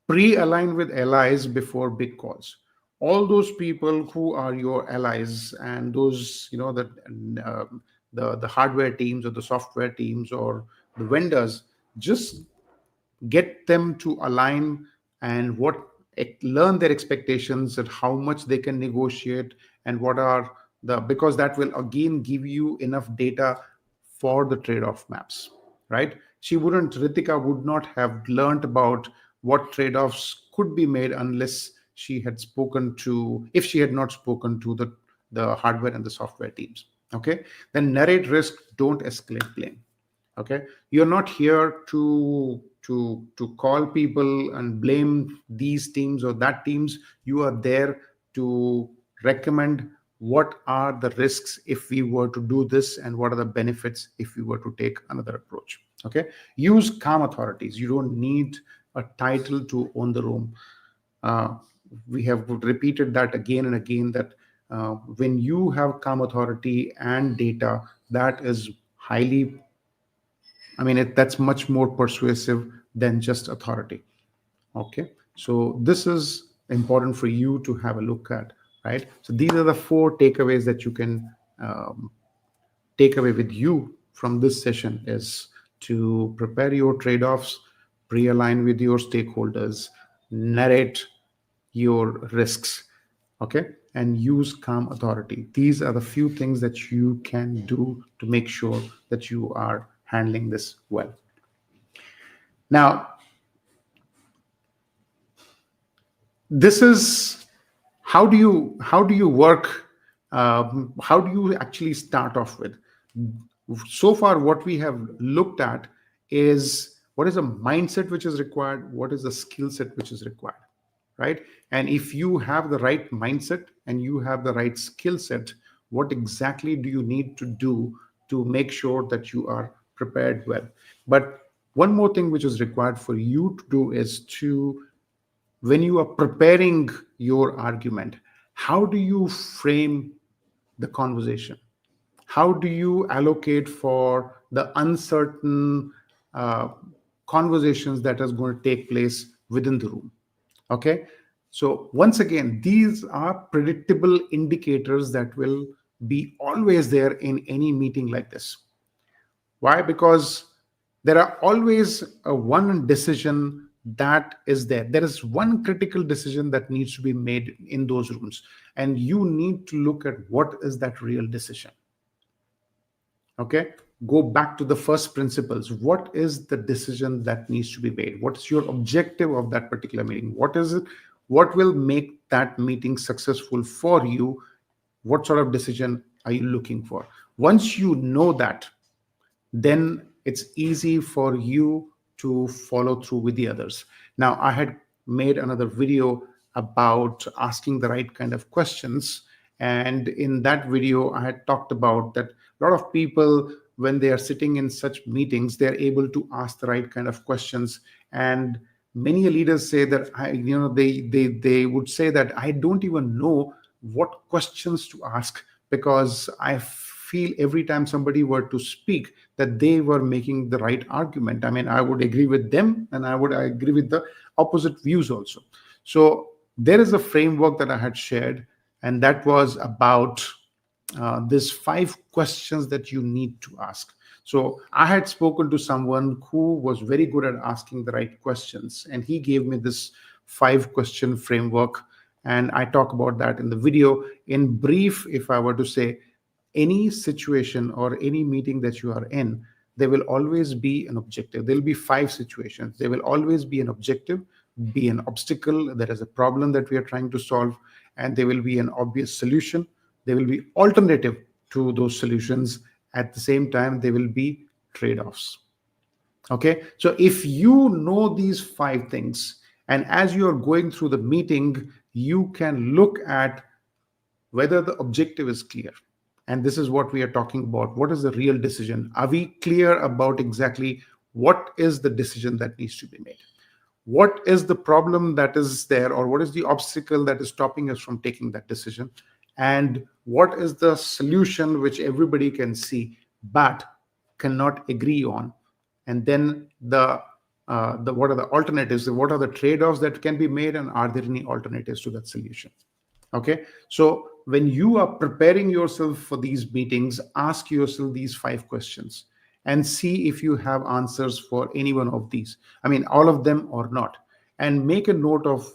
Pre align with allies before big calls. All those people who are your allies, and those, the hardware teams or the software teams or the vendors, just get them to align and learn their expectations and how much they can negotiate, and what are the, because that will again give you enough data for the trade-off maps, right? Ritika would not have learned about what trade-offs could be made unless she had spoken to if she had not spoken to the hardware and the software teams. Okay. Then narrate risk, don't escalate blame. Okay, you're not here to call people and blame these teams or that teams. You are there to recommend what are the risks if we were to do this, and what are the benefits if we were to take another approach. Okay, use calm authorities. You don't need a title to own the room. uh, we have repeated that again and again, that when you have calm authority and data, that is highly, that's much more persuasive than just authority. Okay. So this is important for you to have a look at. right? So these are the 4 takeaways that you can um, take away with you from this session is to prepare your trade-offs, pre-align with your stakeholders, narrate your risks, okay, and use calm authority. These are the few things that you can do to make sure that you are handling this well. Now, this is how do you work, how do you actually start off with. So far what we have looked at is what is a mindset which is required, what is the skill set which is required, right? And if you have the right mindset and you have the right skill set, what exactly do you need to do to make sure that you are prepared well? But one more thing which is required for you to do is to, when you are preparing your argument, how do you frame the conversation? How do you allocate for the uncertain uh, conversations that is going to take place within the room? Okay. So once again, these are predictable indicators that will be always there in any meeting like this. Why? Because there are always a one decision that is there. There is one critical decision that needs to be made in those rooms. And you need to look at what is that real decision. Okay. Go back to the first principles. What is the decision that needs to be made? What's your objective of that particular meeting? What is it? What will make that meeting successful for you? What sort of decision are you looking for? Once you know that, then it's easy for you to follow through with the others. Now, I had made another video about asking the right kind of questions. And in that video, I had talked about that a lot of people, when they are sitting in such meetings, they're able to ask the right kind of questions. And many leaders say that they would say that I don't even know what questions to ask, because I feel every time somebody were to speak that they were making the right argument. I mean, I would agree with them and I agree with the opposite views also. So there is a framework that I had shared, and that was about these 5 questions that you need to ask. So I had spoken to someone who was very good at asking the right questions, and he gave me this 5-question framework, and I talk about that in the video. In brief, if I were to say, any situation or any meeting that you are in, there will always be an objective. There will be 5 situations. There will always be an objective, be an obstacle, there is a problem that we are trying to solve, and there will be an obvious solution. There will be alternative to those solutions. At the same time, there will be trade-offs. Okay, so if you know these 5 things, and as you are going through the meeting, you can look at whether the objective is clear. And this is what we are talking about. What is the real decision? Are we clear about exactly what is the decision that needs to be made? What is the problem that is there, or what is the obstacle that is stopping us from taking that decision? And what is the solution which everybody can see but cannot agree on? And then the what are the alternatives? What are the trade-offs that can be made, and are there any alternatives to that solution? Okay, so when you are preparing yourself for these meetings, ask yourself these 5 questions and see if you have answers for any one of these. I mean, all of them or not. And make a note of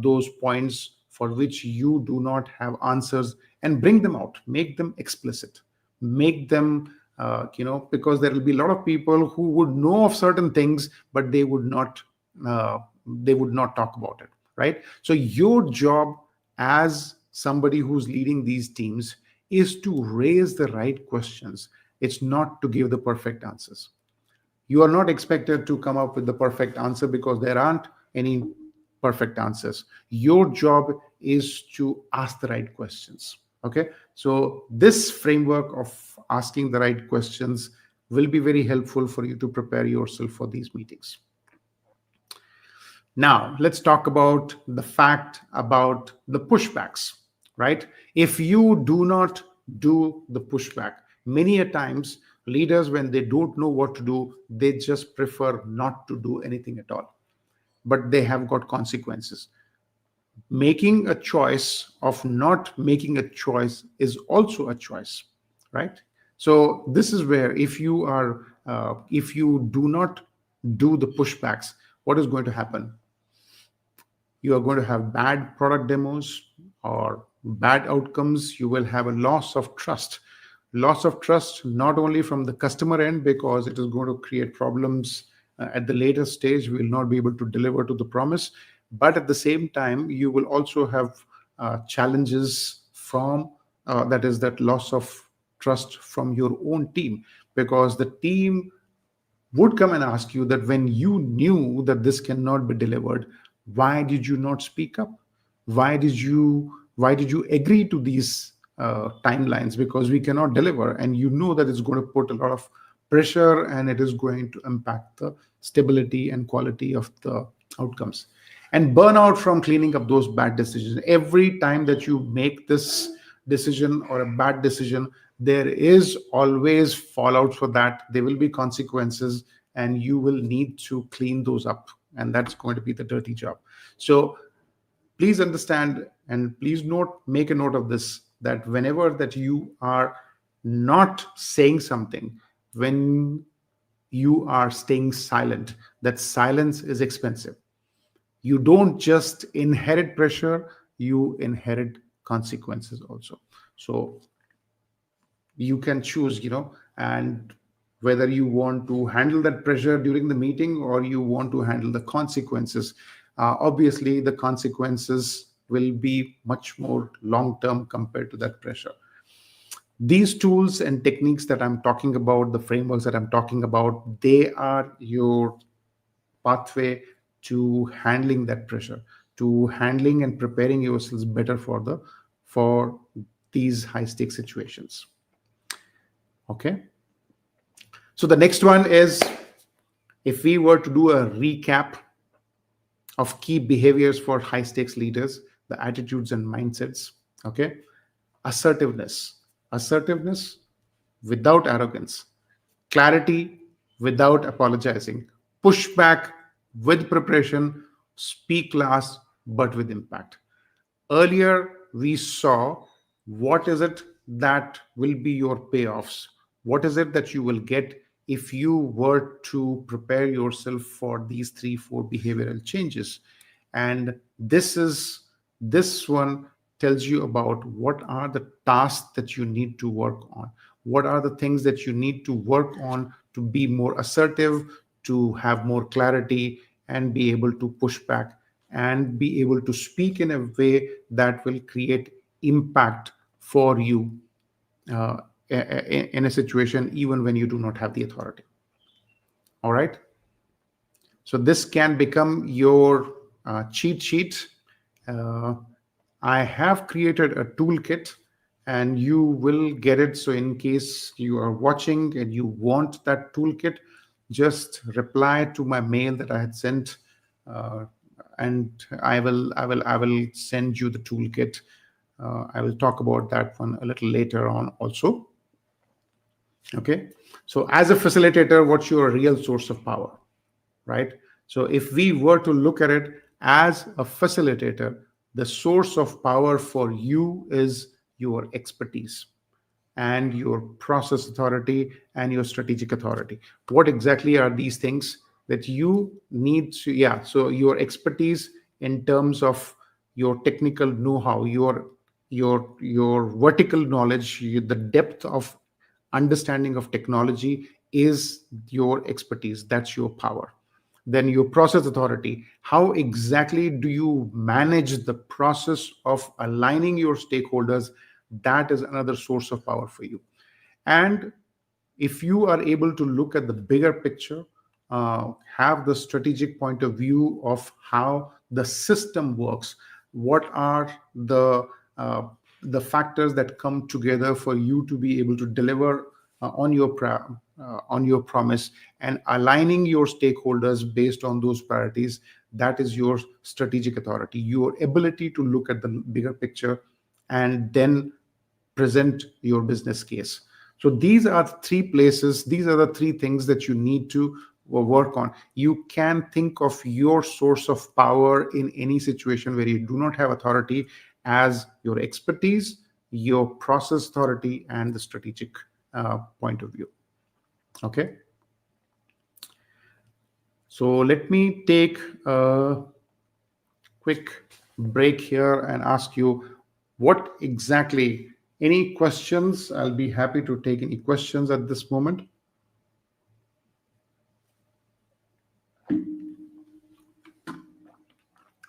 those points for which you do not have answers, and bring them out, make them explicit, make them, because there will be a lot of people who would know of certain things, but uh, they would not talk about it, right? So your job as somebody who's leading these teams is to raise the right questions. It's not to give the perfect answers. You are not expected to come up with the perfect answer, because there aren't any perfect answers. Your job is to ask the right questions. Okay, so this framework of asking the right questions will be very helpful for you to prepare yourself for these meetings. Now, let's talk about the fact about the pushbacks, right? If you do not do the pushback, many a times leaders, when they don't know what to do, they just prefer not to do anything at all. But they have got consequences. Making a choice of not making a choice is also a choice, right? So this is where if you do not do the pushbacks, what is going to happen? You are going to have bad product demos or bad outcomes. You will have a loss of trust, not only from the customer end, because it is going to create problems at the later stage. We will not be able to deliver to the promise, but at the same time you will also have challenges from that is that loss of trust from your own team, because the team would come and ask you that when you knew that this cannot be delivered, why did you not speak up? Why did you agree to these timelines? Because we cannot deliver, and you know that it's going to put a lot of pressure and it is going to impact the stability and quality of the outcomes. And burnout from cleaning up those bad decisions. Every time that you make this decision or a bad decision, there is always fallout for that. There will be consequences, and you will need to clean those up. And that's going to be the dirty job. So please understand, and please make a note of this, that whenever that you are not saying something, when you are staying silent, that silence is expensive. You don't just inherit pressure, you inherit consequences also. So you can choose, and whether you want to handle that pressure during the meeting or you want to handle the consequences. Obviously the consequences will be much more long term compared to that pressure. These tools and techniques that I'm talking about, the frameworks that I'm talking about, they are your pathway to handling that pressure, to handling and preparing yourselves better for these high stake situations. Okay. So the next one is, if we were to do a recap of key behaviors for high stakes leaders, the attitudes and mindsets. Okay. Assertiveness without arrogance, clarity without apologizing, pushback with preparation, speak last but with impact. Earlier we saw what is it that will be your payoffs, what is it that you will get if you were to prepare yourself for these 3 4 behavioral changes. And this one tells you about what are the tasks that you need to work on, what are the things that you need to work on to be more assertive, to have more clarity, and be able to push back and be able to speak in a way that will create impact for you uh, in a situation even when you do not have the authority. All right. So this can become your cheat sheet. Uh, I have created a toolkit, and you will get it. So in case you are watching and you want that toolkit, just reply to my mail that I had sent, uh, and I will send you the toolkit. I will talk about that one a little later on also. Okay. So as a facilitator, what's your real source of power? Right? So if we were to look at it as a facilitator, the source of power for you is your expertise and your process authority and your strategic authority. What exactly are these things that you need to, yeah, so your expertise in terms of your technical know-how, your vertical knowledge, the depth of understanding of technology is your expertise. That's your power. Then your process authority. How exactly do you manage the process of aligning your stakeholders? That is another source of power for you. And if you are able to look at the bigger picture, have the strategic point of view of how the system works, what are uh, the factors that come together for you to be able to deliver on your promise, and aligning your stakeholders based on those priorities, that is your strategic authority, your ability to look at the bigger picture and then present your business case. So these are 3 places, these are the 3 things that you need to work on. You can think of your source of power in any situation where you do not have authority as your expertise, your process authority, and the strategic point of view. Okay. So let me take a quick break here and ask you what exactly, any questions? I'll be happy to take any questions at this moment.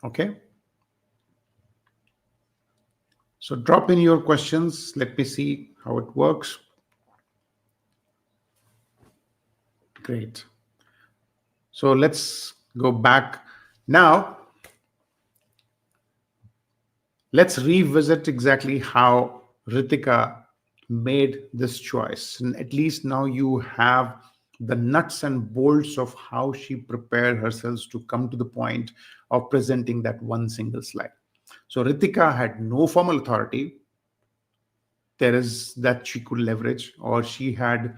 Okay. So drop in your questions. Let me see how it works. Great. So let's go back. Now, let's revisit exactly how Ritika made this choice. And at least now you have the nuts and bolts of how she prepared herself to come to the point of presenting that one single slide. So Ritika had no formal authority there is that she could leverage, or she had,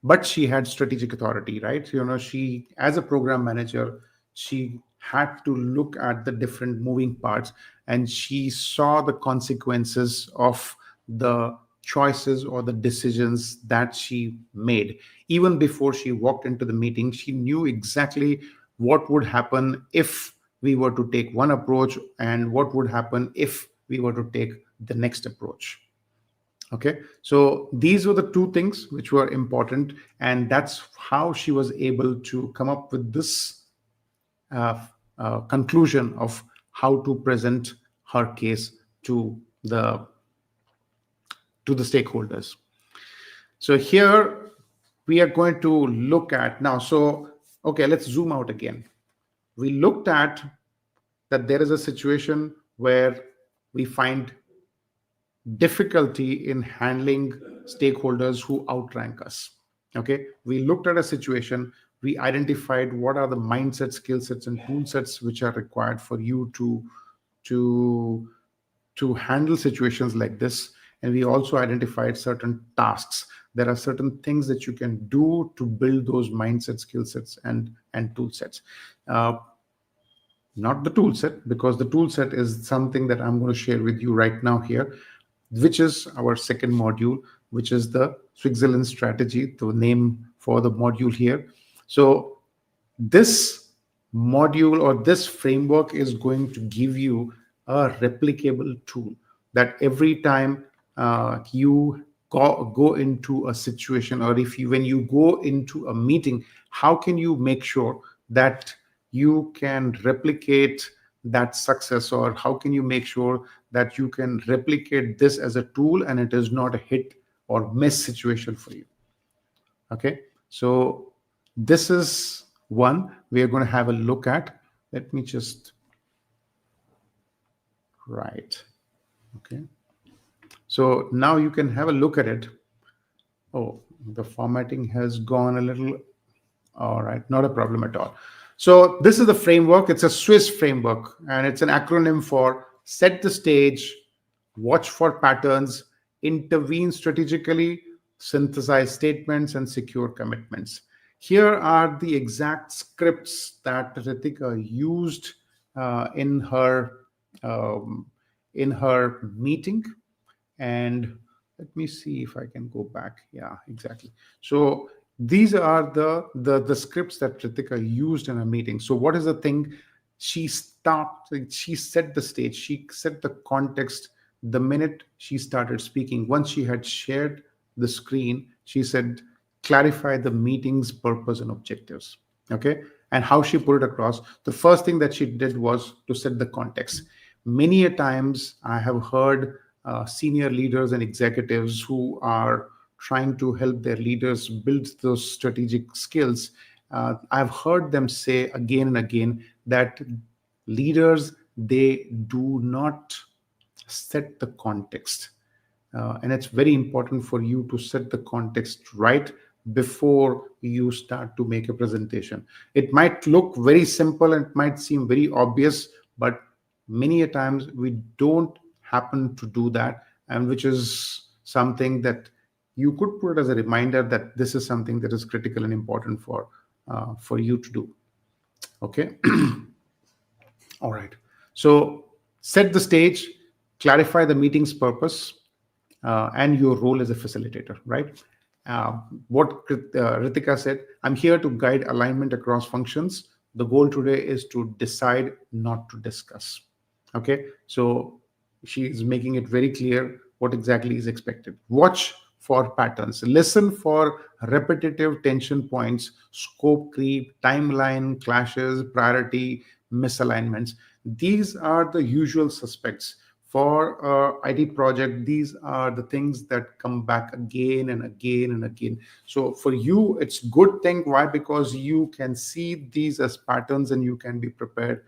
but she had strategic authority, right? She, as a program manager, she had to look at the different moving parts, and she saw the consequences of the choices or the decisions that she made. Even before she walked into the meeting, she knew exactly what would happen if we were to take one approach and what would happen if we were to take the next approach. Okay, so these were the two things which were important, and that's how she was able to come up with this uh, conclusion of how to present her case to the stakeholders. So here we are going to look at now. So okay, let's zoom out again. We looked at that there is a situation where we find difficulty in handling stakeholders who outrank us. Okay, we looked at a situation, we identified what are the mindset, skill sets, and tool sets which are required for you to to handle situations like this. And we also identified certain tasks. There are certain things that you can do to build those mindset, skill sets, and tool sets. Not the tool set, because the tool set is something that I'm going to share with you right now here, which is our second module, which is the Switzerland strategy, the name for the module here. So this module or this framework is going to give you a replicable tool that every time you go into a situation, or if you when you go into a meeting, how can you make sure that you can replicate that success, or how can you make sure that you can replicate this as a tool and it is not a hit or miss situation for you. Okay, so this is one we are going to have a look at. Let me just write. Okay, so now you can have a look at it. Oh, the formatting has gone a little. All right, not a problem at all. So this is the framework. It's a Swiss framework, and it's an acronym for set the stage, watch for patterns, intervene strategically, synthesize statements, and secure commitments. Here are the exact scripts that Ritika used in um, her meeting. And let me see if I can go back. Yeah, exactly. So these are the scripts that Ritika used in a meeting. So what is the thing? She stopped, she set the stage, she set the context the minute she started speaking. Once she had shared the screen, she said, clarify the meeting's purpose and objectives. Okay, and how she put it across, the first thing that she did was to set the context. Many a times I have heard senior leaders and executives who are trying to help their leaders build those strategic skills. I've heard them say again and again that leaders, they do not set the context. And it's very important for you to set the context right before you start to make a presentation. It might look very simple and it might seem very obvious, but many a times we don't happen to do that, and which is something that you could put it as a reminder that this is something that is critical and important for for you to do. Okay. All right. So set the stage, clarify the meeting's purpose, and your role as a facilitator, right? What Ritika said, I'm here to guide alignment across functions. The goal today is to decide, not to discuss. Okay. So she is making it very clear what exactly is expected. Watch for patterns, listen for repetitive tension points, scope creep, timeline clashes, priority misalignments. These are the usual suspects for IT project. These are the things that come back again and again and again. So for you, it's good thing. Why? Because you can see these as patterns and you can be prepared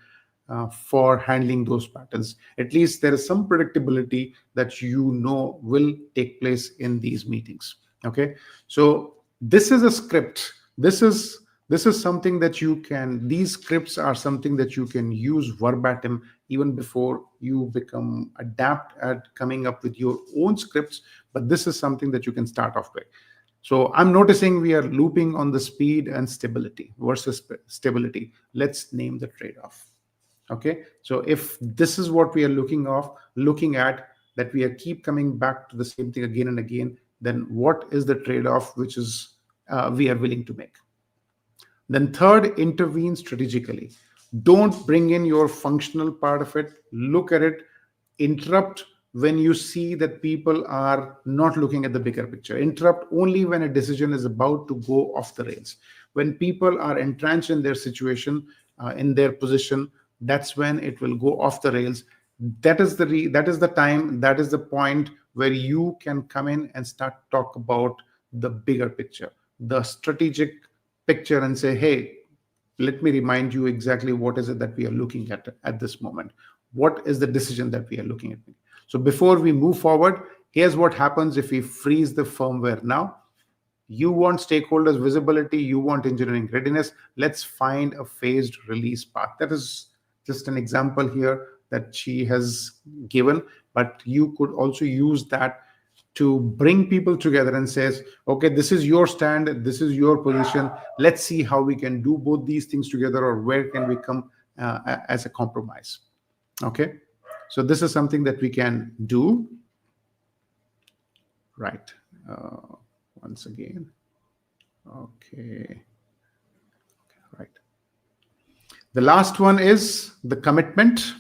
for handling those patterns. At least there is some predictability that you know will take place in these meetings. Okay, so this is a script. This is something that you can. These scripts are something that you can use verbatim even before you become adept at coming up with your own scripts. But this is something that you can start off with. So I'm noticing we are looping on the speed and stability versus stability. Let's name the trade-off. Okay, so if this is what we are looking at, that we are keep coming back to the same thing again and again, then what is the trade-off which is we are willing to make? Then third, intervene strategically. Don't bring in your functional part of it. Look at it. Interrupt when you see that people are not looking at the bigger picture. Interrupt only when a decision is about to go off the rails. When people are entrenched in their situation, in their position, that's when it will go off the rails. That is the time, that is the point where you can come in and start talk about the bigger picture, the strategic picture, and say, hey, let me remind you exactly what is it that we are looking at this moment. What is the decision that we are looking at? So before we move forward, here's what happens if we freeze the firmware now. You want stakeholders visibility, you want engineering readiness. Let's find a phased release path. That is just an example here that she has given, but you could also use that to bring people together and says, okay, this is your stand, this is your position. Let's see how we can do both these things together, or where can we come as a compromise. Okay, so this is something that we can do. Right. Once again. Okay. Right. The last one is the commitment.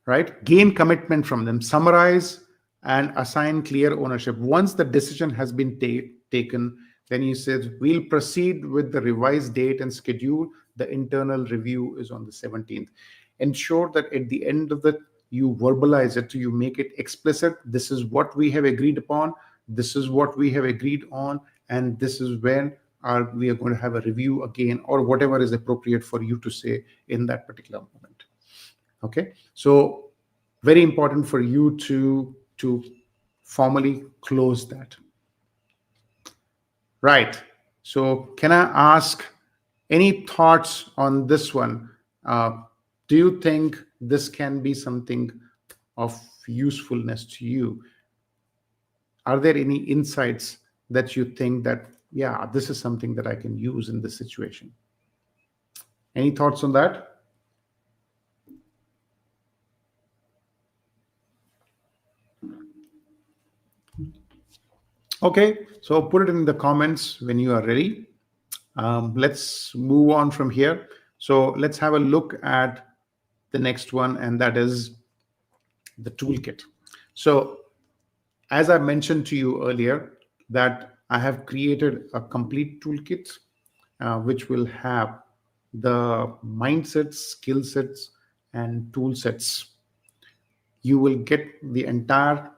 Right? Gain commitment from them, summarize and assign clear ownership. Once the decision has been taken, then he says, we'll proceed with the revised date and schedule. The internal review is on the 17th. Ensure that at the end of the, you verbalize it, you make it explicit. This is what we have agreed upon. This is what we have agreed on. And this is when we are going to have a review again, or whatever is appropriate for you to say in that particular moment. Okay, so very important for you to formally close that. Right. So can I ask any thoughts on this one? Do you think this can be something of usefulness to you? Are there any insights that you think that, yeah, this is something that I can use in this situation? Any thoughts on that? Okay, so put it in the comments when you are ready. Let's move on from here. So let's have a look at the next one, and that is the toolkit. So as I mentioned to you earlier, that I have created a complete toolkit, which will have the mindsets, skill sets, and tool sets. You will get the entire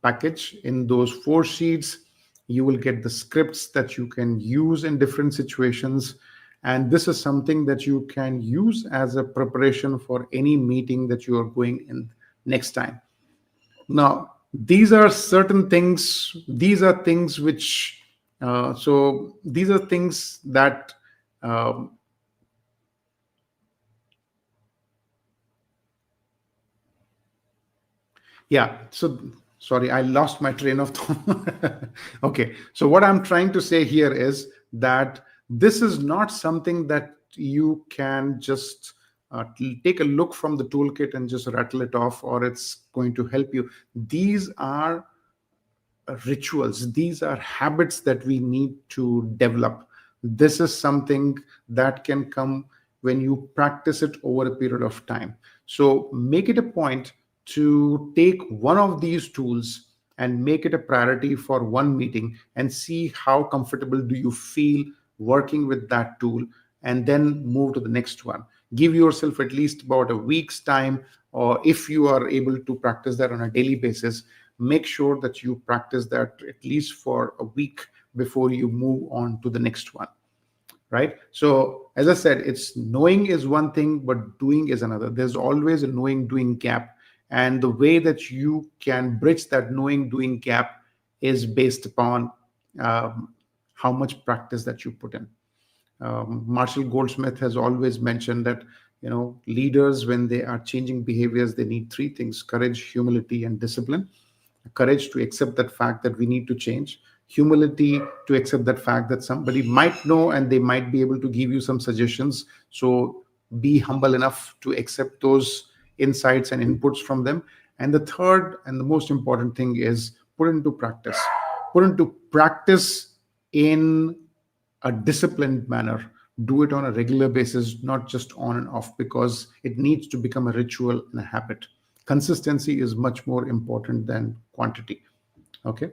package in those 4 sheets. You will get the scripts that you can use in different situations. And this is something that you can use as a preparation for any meeting that you are going in next time. Now, these are certain things, these are things which, so these are things that, um, yeah, so Sorry, I lost my train of thought. Okay, so what I'm trying to say here is that this is not something that you can just take a look from the toolkit and just rattle it off, or it's going to help you. These are rituals, these are habits that we need to develop. This is something that can come when you practice it over a period of time. So make it a point to take one of these tools and make it a priority for one meeting and see how comfortable do you feel working with that tool, and then move to the next one. Give yourself at least about a week's time, or if you are able to practice that on a daily basis, make sure that you practice that at least for a week before you move on to the next one. Right? So as I said, it's knowing is one thing, but doing is another. There's always a knowing doing gap, and the way that you can bridge that knowing doing gap is based upon how much practice that you put in. Marshall Goldsmith has always mentioned that, leaders, when they are changing behaviors, they need three things: courage, humility, and discipline. Courage to accept that fact that we need to change, humility to accept that fact that somebody might know and they might be able to give you some suggestions. So be humble enough to accept those insights and inputs from them. And the third and the most important thing is put into practice in a disciplined manner. Do it on a regular basis, not just on and off, because it needs to become a ritual and a habit. Consistency is much more important than quantity. Okay,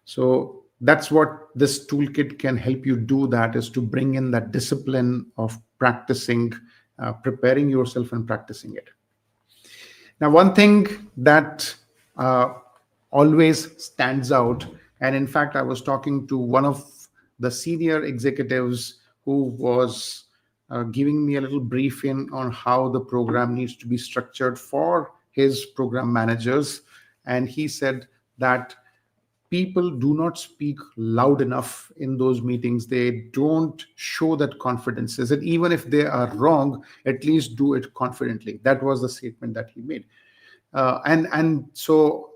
so that's what this toolkit can help you do, that is to bring in that discipline of practicing, preparing yourself and practicing it. Now, one thing that uh, always stands out, and in fact, I was talking to one of the senior executives who was giving me a little briefing on how the program needs to be structured for his program managers. And he said that people do not speak loud enough in those meetings. They don't show that confidence. Is it even if they are wrong, at least do it confidently. That was the statement that he made. And so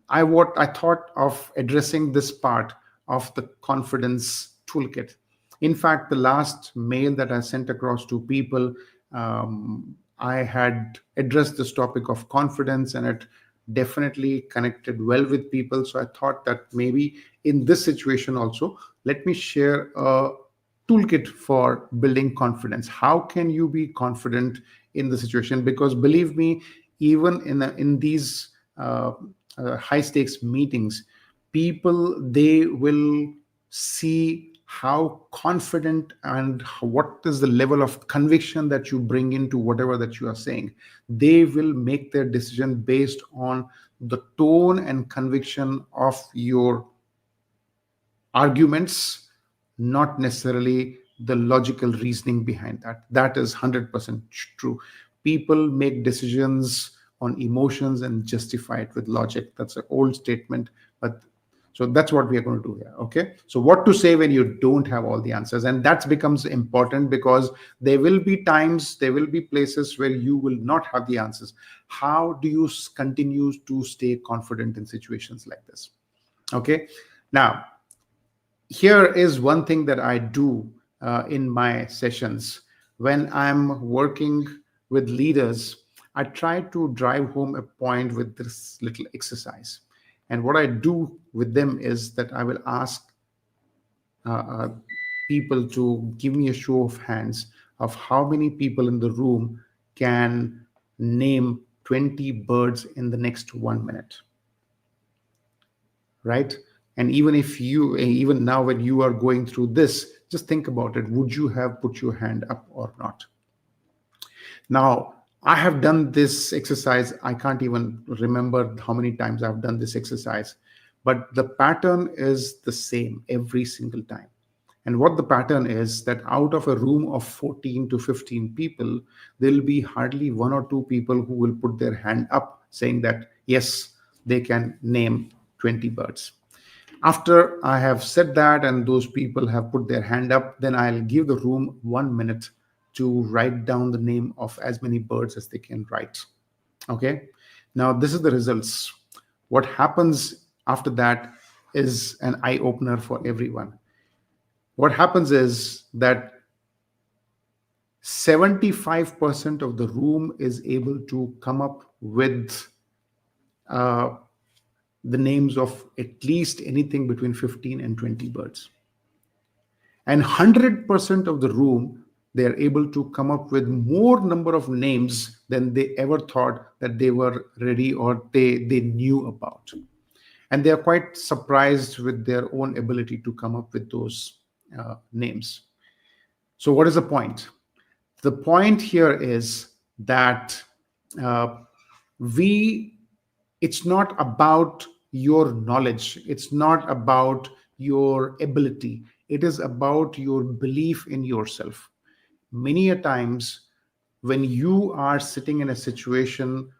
I thought of addressing this part of the confidence toolkit. In fact, the last mail that I sent across to people, I had addressed this topic of confidence, and it definitely connected well with people. So I thought that maybe in this situation also, let me share a toolkit for building confidence. How can you be confident in the situation? Because believe me, even in these high stakes meetings, people, they will see how confident and what is the level of conviction that you bring into whatever that you are saying. They will make their decision based on the tone and conviction of your arguments, not necessarily the logical reasoning behind that. That is 100% true. People make decisions on emotions and justify it with logic. That's an old statement, but so that's what we are going to do here. Okay. So what to say when you don't have all the answers, and that becomes important because there will be times, there will be places where you will not have the answers. How do you continue to stay confident in situations like this? Okay. Now, here is one thing that I do in my sessions when I'm working with leaders. I try to drive home a point with this little exercise. And what I do with them is that I will ask uh, uh, people to give me a show of hands of how many people in the room can name 20 birds in the next 1 minute. Right? And even if you, even now when you are going through this, just think about it. Would you have put your hand up or not? Now, I have done this exercise. I can't even remember how many times I've done this exercise, but the pattern is the same every single time. And what the pattern is that out of a room of 14 to 15 people, there'll be hardly one or two people who will put their hand up saying that, yes, they can name 20 birds. After I have said that and those people have put their hand up, then I'll give the room 1 minute to write down the name of as many birds as they can write. Okay. Now, this is the results. What happens after that is an eye opener for everyone. What happens is that 75% of the room is able to come up with uh, the names of at least anything between 15 and 20 birds. And 100% of the room, they are able to come up with more number of names than they ever thought that they were ready or they knew about. And they are quite surprised with their own ability to come up with those names. So what is the point? The point here is that uh, we it's not about your knowledge, it's not about your ability, it is about your belief in yourself. Many a times when you are sitting in a situation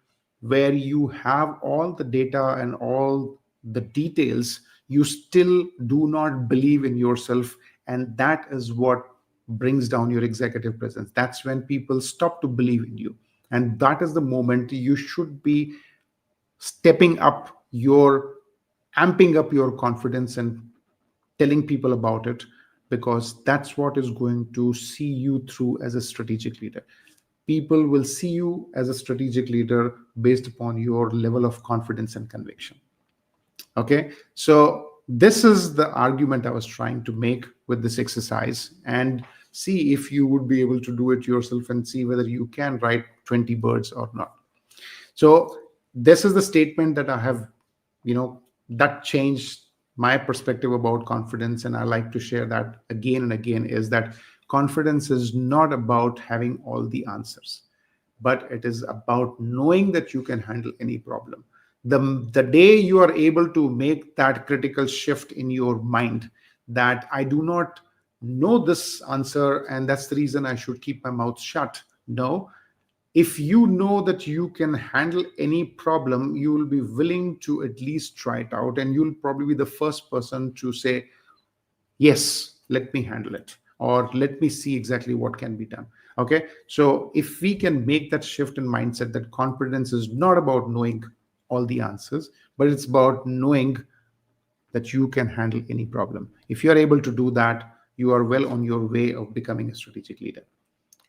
where you have all the data and all the details, you still do not believe in yourself, and that is what brings down your executive presence. That's when people stop to believe in you, and that is the moment you should be stepping up your amping up your confidence and telling people about it, because that's what is going to see you through as a strategic leader. People will see you as a strategic leader based upon your level of confidence and conviction. Okay, so this is the argument I was trying to make with this exercise, and see if you would be able to do it yourself and see whether you can write 20 birds or not. So this is the statement that I have, that changed my perspective about confidence. And I like to share that again and again, is that confidence is not about having all the answers, but it is about knowing that you can handle any problem. The day you are able to make that critical shift in your mind, that I do not know this answer and that's the reason I should keep my mouth shut. No, if you know that you can handle any problem, you will be willing to at least try it out, and you'll probably be the first person to say, yes, let me handle it, or let me see exactly what can be done. Okay, so if we can make that shift in mindset, that confidence is not about knowing all the answers, but it's about knowing that you can handle any problem. If you're able to do that, you are well on your way of becoming a strategic leader,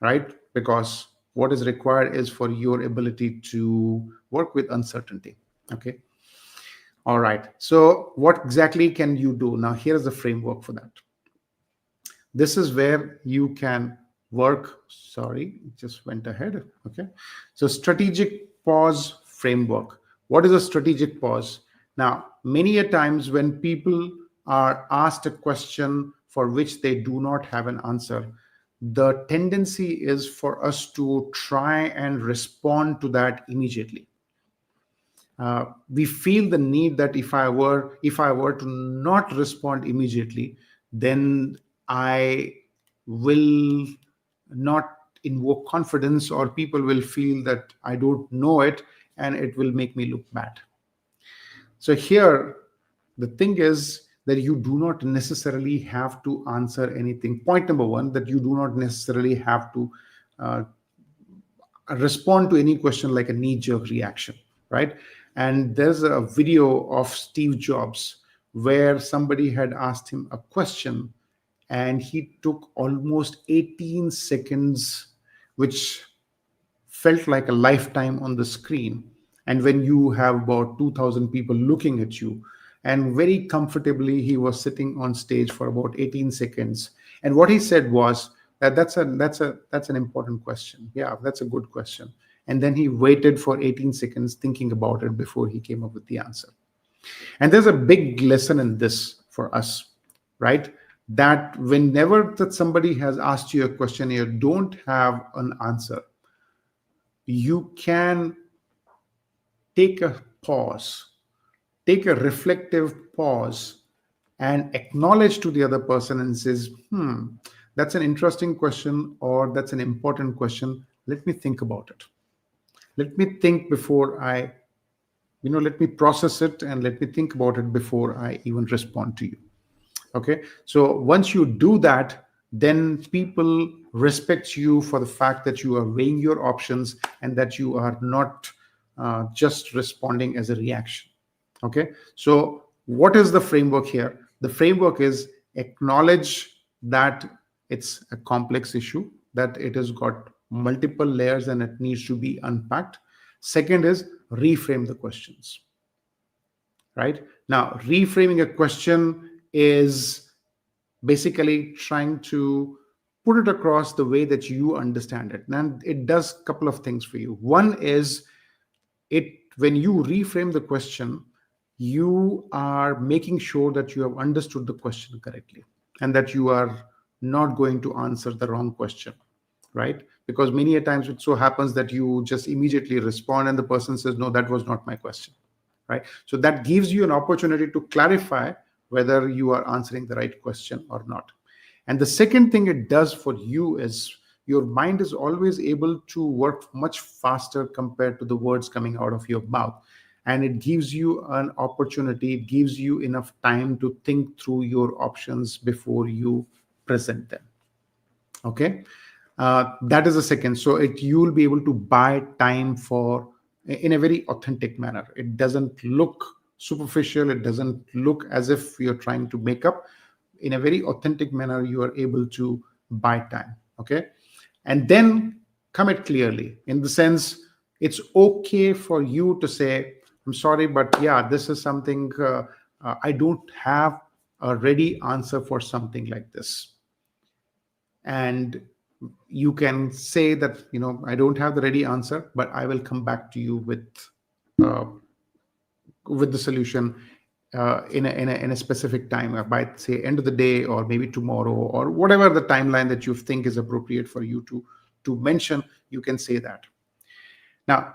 right? Because what is required is for your ability to work with uncertainty. Okay. All right. So what exactly can you do? Now, here's the framework for that. This is where you can work. Sorry, it just went ahead. Okay. So strategic pause framework. What is a strategic pause? Now, many a times when people are asked a question for which they do not have an answer, the tendency is for us to try and respond to that immediately. We feel the need that if I were to not respond immediately, then I will not invoke confidence, or people will feel that I don't know it, and it will make me look bad. So here, the thing is that you do not necessarily have to answer anything. Point number one, that you do not necessarily have to uh, respond to any question like a knee-jerk reaction, right? And there's a video of Steve Jobs where somebody had asked him a question, and he took almost 18 seconds, which felt like a lifetime on the screen. And when you have about 2,000 people looking at you, and very comfortably, he was sitting on stage for about 18 seconds. And what he said was that that's an important question. Yeah, that's a good question. And then he waited for 18 seconds thinking about it before he came up with the answer. And there's a big lesson in this for us, right? That whenever that somebody has asked you a question, you don't have an answer, you can take a pause, take a reflective pause, and acknowledge to the other person and says, that's an interesting question, or that's an important question. Let me think about it. Let me think before let me process it, and let me think about it before I even respond to you. Okay. So once you do that, then people respect you for the fact that you are weighing your options, and that you are not just responding as a reaction. Okay, so what is the framework here? The framework is acknowledge that it's a complex issue, that it has got multiple layers and it needs to be unpacked. Second is reframe the questions. Right now, reframing a question is basically trying to put it across the way that you understand it, and it does a couple of things for you. One is, it when you reframe the question, you are making sure that you have understood the question correctly and that you are not going to answer the wrong question, right? Because many a times it so happens that you just immediately respond and the person says, no, that was not my question, right? So that gives you an opportunity to clarify whether you are answering the right question or not. And the second thing it does for you is, your mind is always able to work much faster compared to the words coming out of your mouth. And it gives you an opportunity, it gives you enough time to think through your options before you present them. Okay, that is the second. So you'll be able to buy time for, in a very authentic manner. It doesn't look superficial, it doesn't look as if you're trying to make up. In a very authentic manner, you are able to buy time. Okay, and then commit clearly, in the sense, it's okay for you to say, I'm sorry, but yeah, this is something, I don't have a ready answer for something like this. And you can say that, I don't have the ready answer, but I will come back to you uh, with the solution in a specific time, by say end of the day, or maybe tomorrow, or whatever the timeline that you think is appropriate for you to mention. You can say that. Now,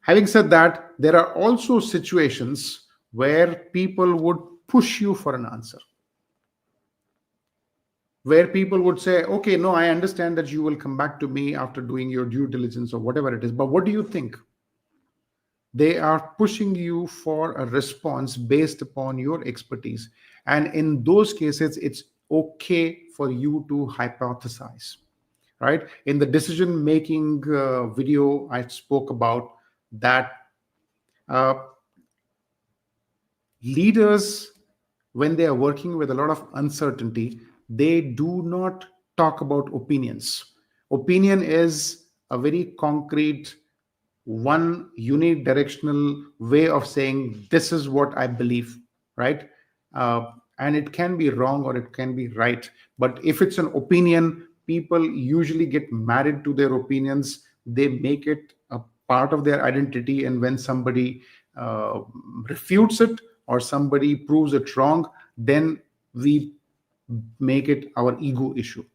having said that, there are also situations where people would push you for an answer, where people would say, okay, no, I understand that you will come back to me after doing your due diligence or whatever it is, but what do you think? They are pushing you for a response based upon your expertise. And in those cases, it's okay for you to hypothesize, right? In the decision making video, I spoke about that. Uh, Leaders, when they are working with a lot of uncertainty, they do not talk about opinions. Opinion is a very concrete, one unidirectional way of saying, this is what I believe, right? And it can be wrong or it can be right. But if it's an opinion, people usually get married to their opinions. They make it a part of their identity. And when somebody uh, refutes it or somebody proves it wrong, then we make it our ego issue.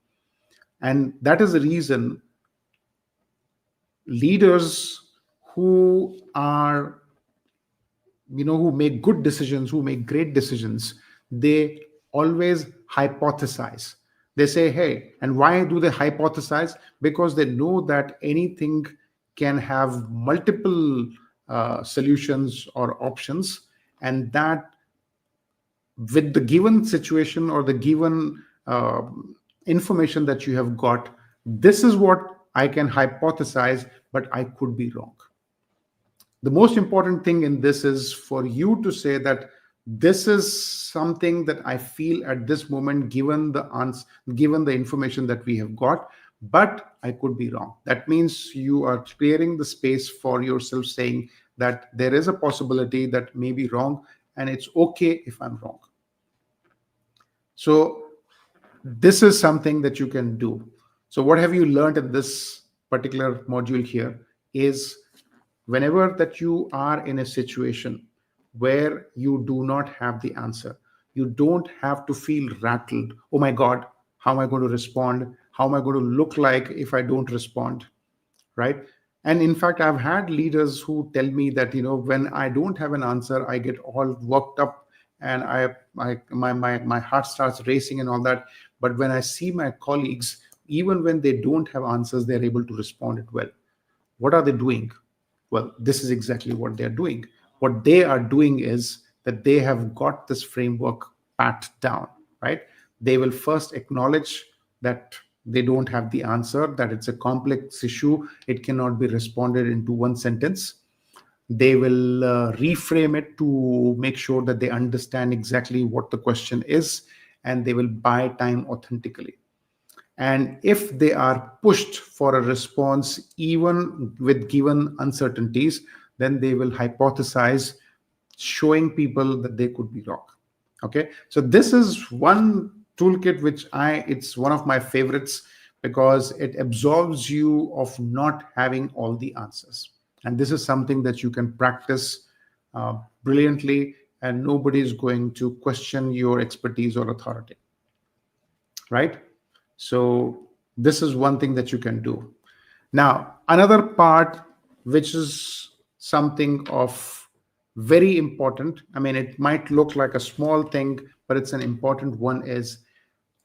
And that is the reason leaders who are, who make good decisions, who make great decisions, they always hypothesize. They say, hey, and why do they hypothesize? Because they know that anything can have multiple solutions or options, and that with the given situation or the given information that you have got, this is what I can hypothesize, but I could be wrong. The most important thing in this is for you to say that this is something that I feel at this moment, given the answer, given the information that we have got, but I could be wrong. That means you are clearing the space for yourself, saying that there is a possibility that may be wrong, and it's okay if I'm wrong. So this is something that you can do. So what have you learned in this particular module here is, whenever that you are in a situation where you do not have the answer, you don't have to feel rattled. Oh my God, how am I going to respond? How am I going to look like if I don't respond? Right? And in fact, I've had leaders who tell me that, when I don't have an answer, I get all worked up, and my heart starts racing and all that. But when I see my colleagues, even when they don't have answers, they're able to respond it well. What are they doing? Well, this is exactly what they're doing. What they are doing is that they have got this framework pat down, right? They will first acknowledge that they don't have the answer, that it's a complex issue. It cannot be responded into one sentence. They will reframe it to make sure that they understand exactly what the question is, and they will buy time authentically. And if they are pushed for a response, even with given uncertainties, then they will hypothesize, showing people that they could be wrong. Okay, so this is one toolkit which it's one of my favorites, because it absolves you of not having all the answers. And this is something that you can practice brilliantly, and nobody is going to question your expertise or authority, right? So this is one thing that you can do. Now, another part, which is something of very important, I mean, it might look like a small thing, but it's an important one, is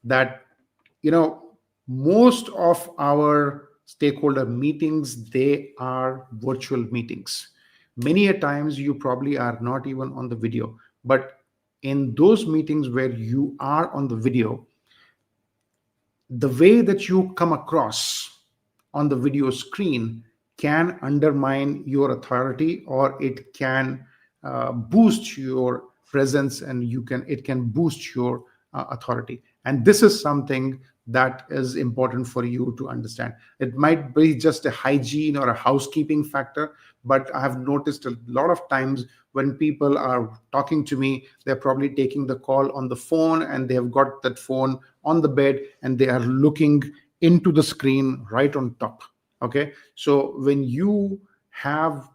that, you know, most of our stakeholder meetings, they are virtual meetings. Many a times you probably are not even on the video, but in those meetings where you are on the video, the way that you come across on the video screen can undermine your authority, or it can boost your presence, and it can boost your authority. And this is something that is important for you to understand. It might be just a hygiene or a housekeeping factor, but I have noticed a lot of times when people are talking to me, they're probably taking the call on the phone, and they have got that phone on the bed, and they are looking into the screen right on top. Okay, so when you have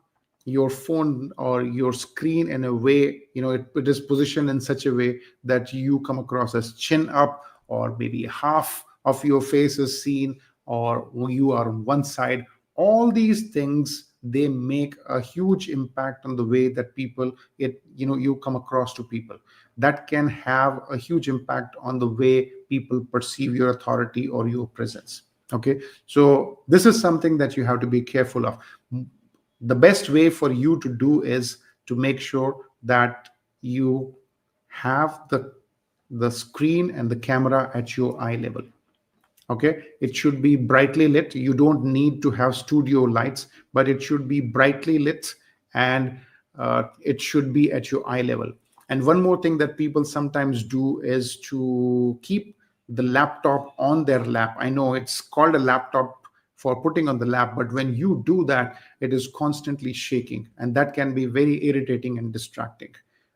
your phone or your screen in a way, it is positioned in such a way that you come across as chin up, or maybe half of your face is seen, or you are on one side. All these things, they make a huge impact on the way that people, you come across to people. That can have a huge impact on the way people perceive your authority or your presence. Okay, so this is something that you have to be careful of. The best way for you to do is to make sure that you have the screen and the camera at your eye level. Okay, it should be brightly lit. You don't need to have studio lights, but it should be brightly lit, and it should be at your eye level. And one more thing that people sometimes do is to keep the laptop on their lap. I know it's called a laptop for putting on the lap, but when you do that, it is constantly shaking, and that can be very irritating and distracting.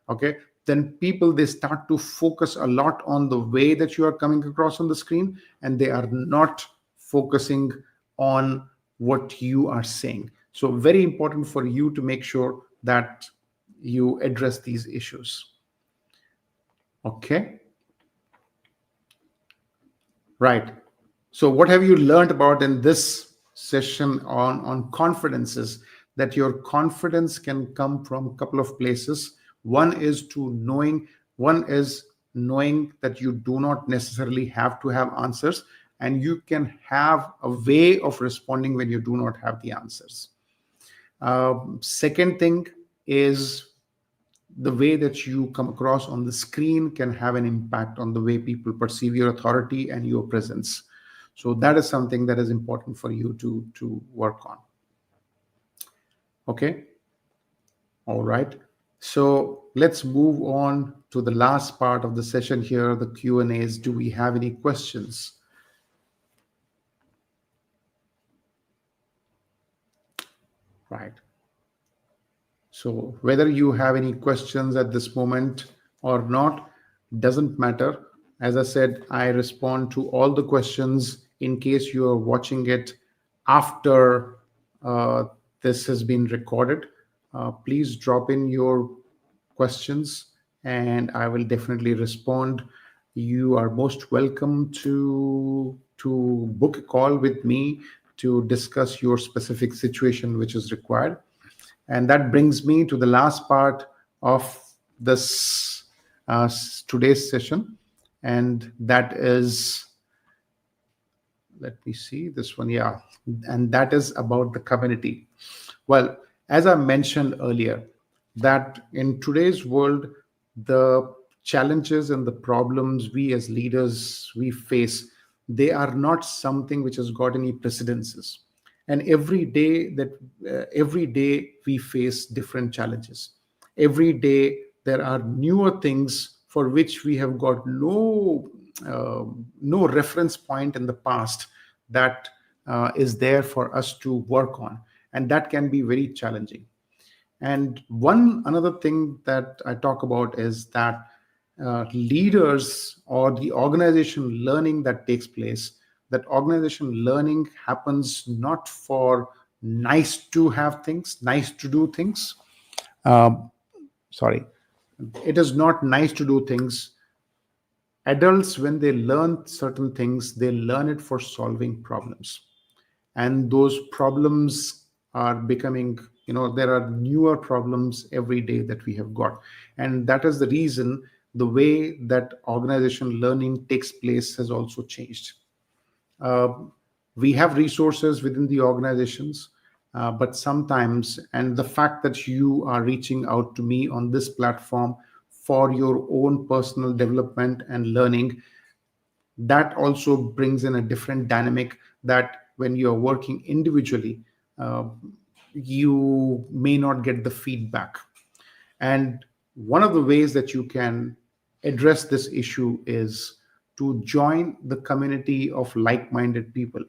Okay, then people, they start to focus a lot on the way that you are coming across on the screen, and they are not focusing on what you are saying. So very important for you to make sure that you address these issues. Okay, right. So what have you learned about in this session on confidences? That your confidence can come from a couple of places. One is knowing that you do not necessarily have to have answers, and you can have a way of responding when you do not have the answers. Second thing is, the way that you come across on the screen can have an impact on the way people perceive your authority and your presence. So that is something that is important for you to work on. Okay, all right, so let's move on to the last part of the session here, the Q&As. Do we have any questions? Right. So whether you have any questions at this moment or not doesn't matter. As I said, I respond to all the questions. In case you are watching it after this has been recorded, please drop in your questions, and I will definitely respond. You are most welcome to book a call with me to discuss your specific situation which is required. And that brings me to the last part of this today's session, and that is, let me see this one, yeah, and that is about the community. Well, as I mentioned earlier, that in today's world, the challenges and the problems we as leaders we face, they are not something which has got any precedences. And every day we face different challenges. Every day there are newer things for which we have got no reference point in the past that is there for us to work on, and that can be very challenging. And one another thing that I talk about is that leaders or the organization learning that takes place, that organization learning happens not for nice to have things, nice to do things. Um, Sorry, it is not nice to do things. Adults, when they learn certain things, they learn it for solving problems, and those problems are becoming, there are newer problems every day that we have got. And that is the reason the way that organization learning takes place has also changed. uh, we have resources within the organizations, but sometimes, and the fact that you are reaching out to me on this platform for your own personal development and learning, that also brings in a different dynamic, that when you're working individually, uh, you may not get the feedback. And one of the ways that you can address this issue is to join the community of like-minded people.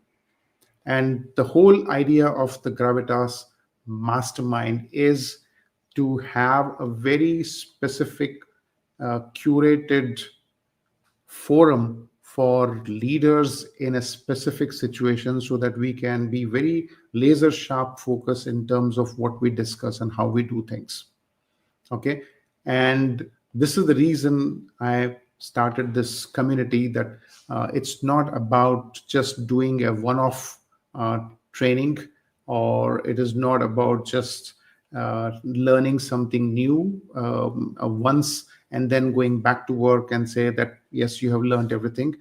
And the whole idea of the Gravitas mastermind is to have a very specific, curated forum for leaders in a specific situation, so that we can be very laser sharp focus in terms of what we discuss and how we do things. Okay. And this is the reason I started this community, that it's not about just doing a one-off training, or it is not about just learning something new once and then going back to work and say that yes, you have learned everything.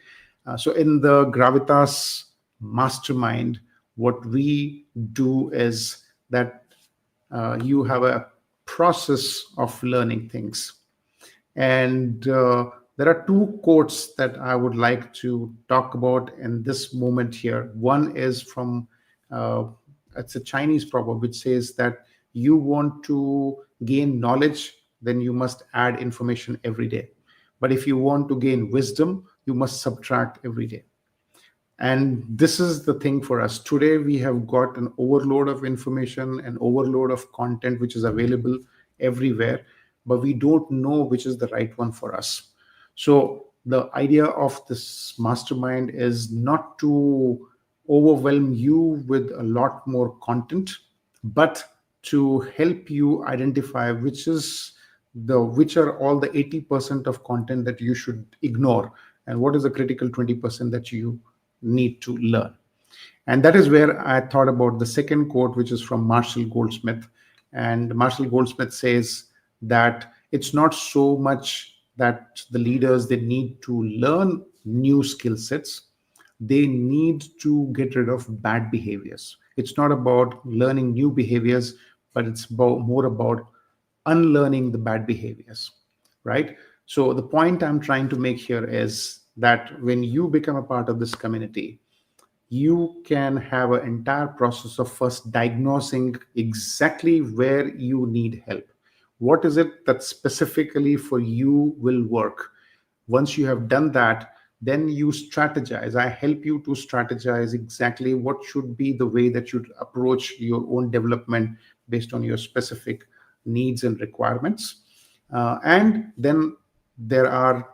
So in the Gravitas mastermind, what we do is that you have a process of learning things. And there are two quotes that I would like to talk about in this moment here. One is from, uh, it's a Chinese proverb which says that you want to gain knowledge, then you must add information every day. But if you want to gain wisdom, you must subtract every day. And this is the thing for us today. We have got an overload of information, an overload of content which is available everywhere, but we don't know which is the right one for us. So the idea of this mastermind is not to overwhelm you with a lot more content, but to help you identify which are all the 80% of content that you should ignore, and what is the critical 20% that you need to learn. And that is where I thought about the second quote, which is from Marshall Goldsmith. And Marshall Goldsmith says that it's not so much that the leaders, they need to learn new skill sets, they need to get rid of bad behaviors. It's not about learning new behaviors, but it's more about unlearning the bad behaviors, right? So the point I'm trying to make here is that when you become a part of this community, you can have an entire process of first diagnosing exactly where you need help. What is it that specifically for you will work? Once you have done that, then you strategize. I help you to strategize exactly what should be the way that you approach your own development based on your specific needs and requirements. And then there are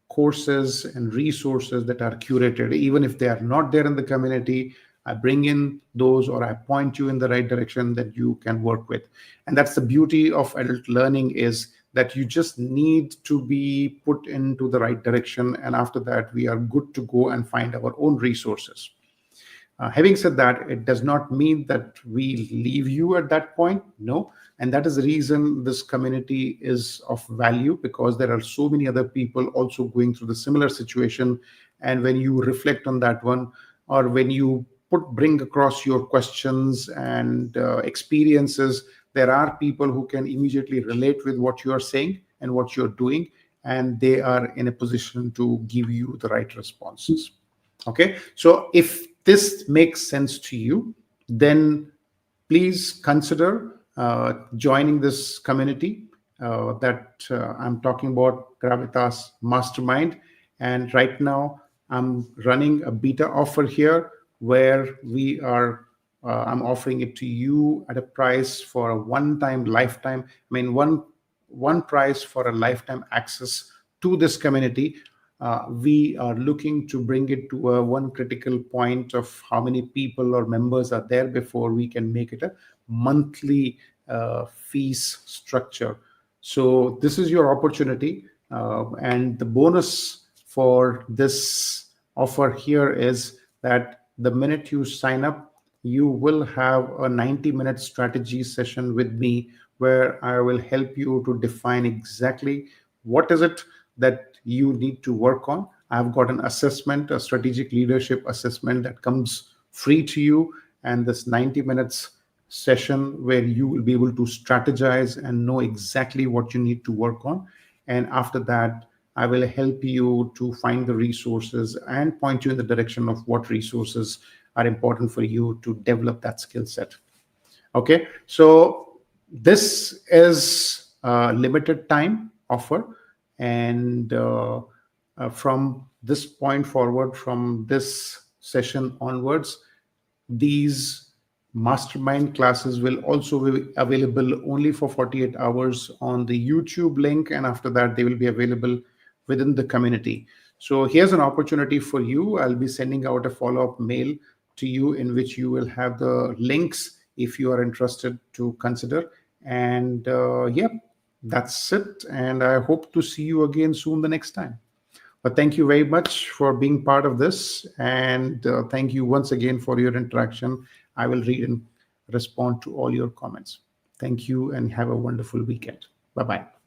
courses and resources that are curated. Even if they are not there in the community, I bring in those, or I point you in the right direction that you can work with. And that's the beauty of adult learning, is that you just need to be put into the right direction, and after that we are good to go and find our own resources. Having said that, it does not mean that we leave you at that point. No. And that is the reason this community is of value, because there are so many other people also going through the similar situation. And when you reflect on that one, or when you bring across your questions and experiences, there are people who can immediately relate with what you are saying and what you're doing, and they are in a position to give you the right responses. Okay, so if this makes sense to you, then please consider joining this community that I'm talking about, Gravitas Mastermind. And right now, I'm running a beta offer here where I'm offering it to you at a price for a one-time lifetime. I mean, one price for a lifetime access to this community. We are looking to bring it to one critical point of how many people or members are there before we can make it a monthly fees structure. So this is your opportunity, and the bonus for this offer here is that the minute you sign up, you will have a 90-minute strategy session with me where I will help you to define exactly what is it that you need to work on. I've got an assessment, a strategic leadership assessment that comes free to you, and this 90 minutes session where you will be able to strategize and know exactly what you need to work on. And after that, I will help you to find the resources and point you in the direction of what resources are important for you to develop that skill set. Okay, so this is a limited time offer, and from this point forward, from this session onwards, these mastermind classes will also be available only for 48 hours on the YouTube link, and after that, they will be available within the community. So here's an opportunity for you. I'll be sending out a follow-up mail to you in which you will have the links if you are interested to consider. And yeah, that's it. And I hope to see you again soon the next time. But thank you very much for being part of this. And thank you once again for your interaction. I will read and respond to all your comments. Thank you and have a wonderful weekend. Bye bye.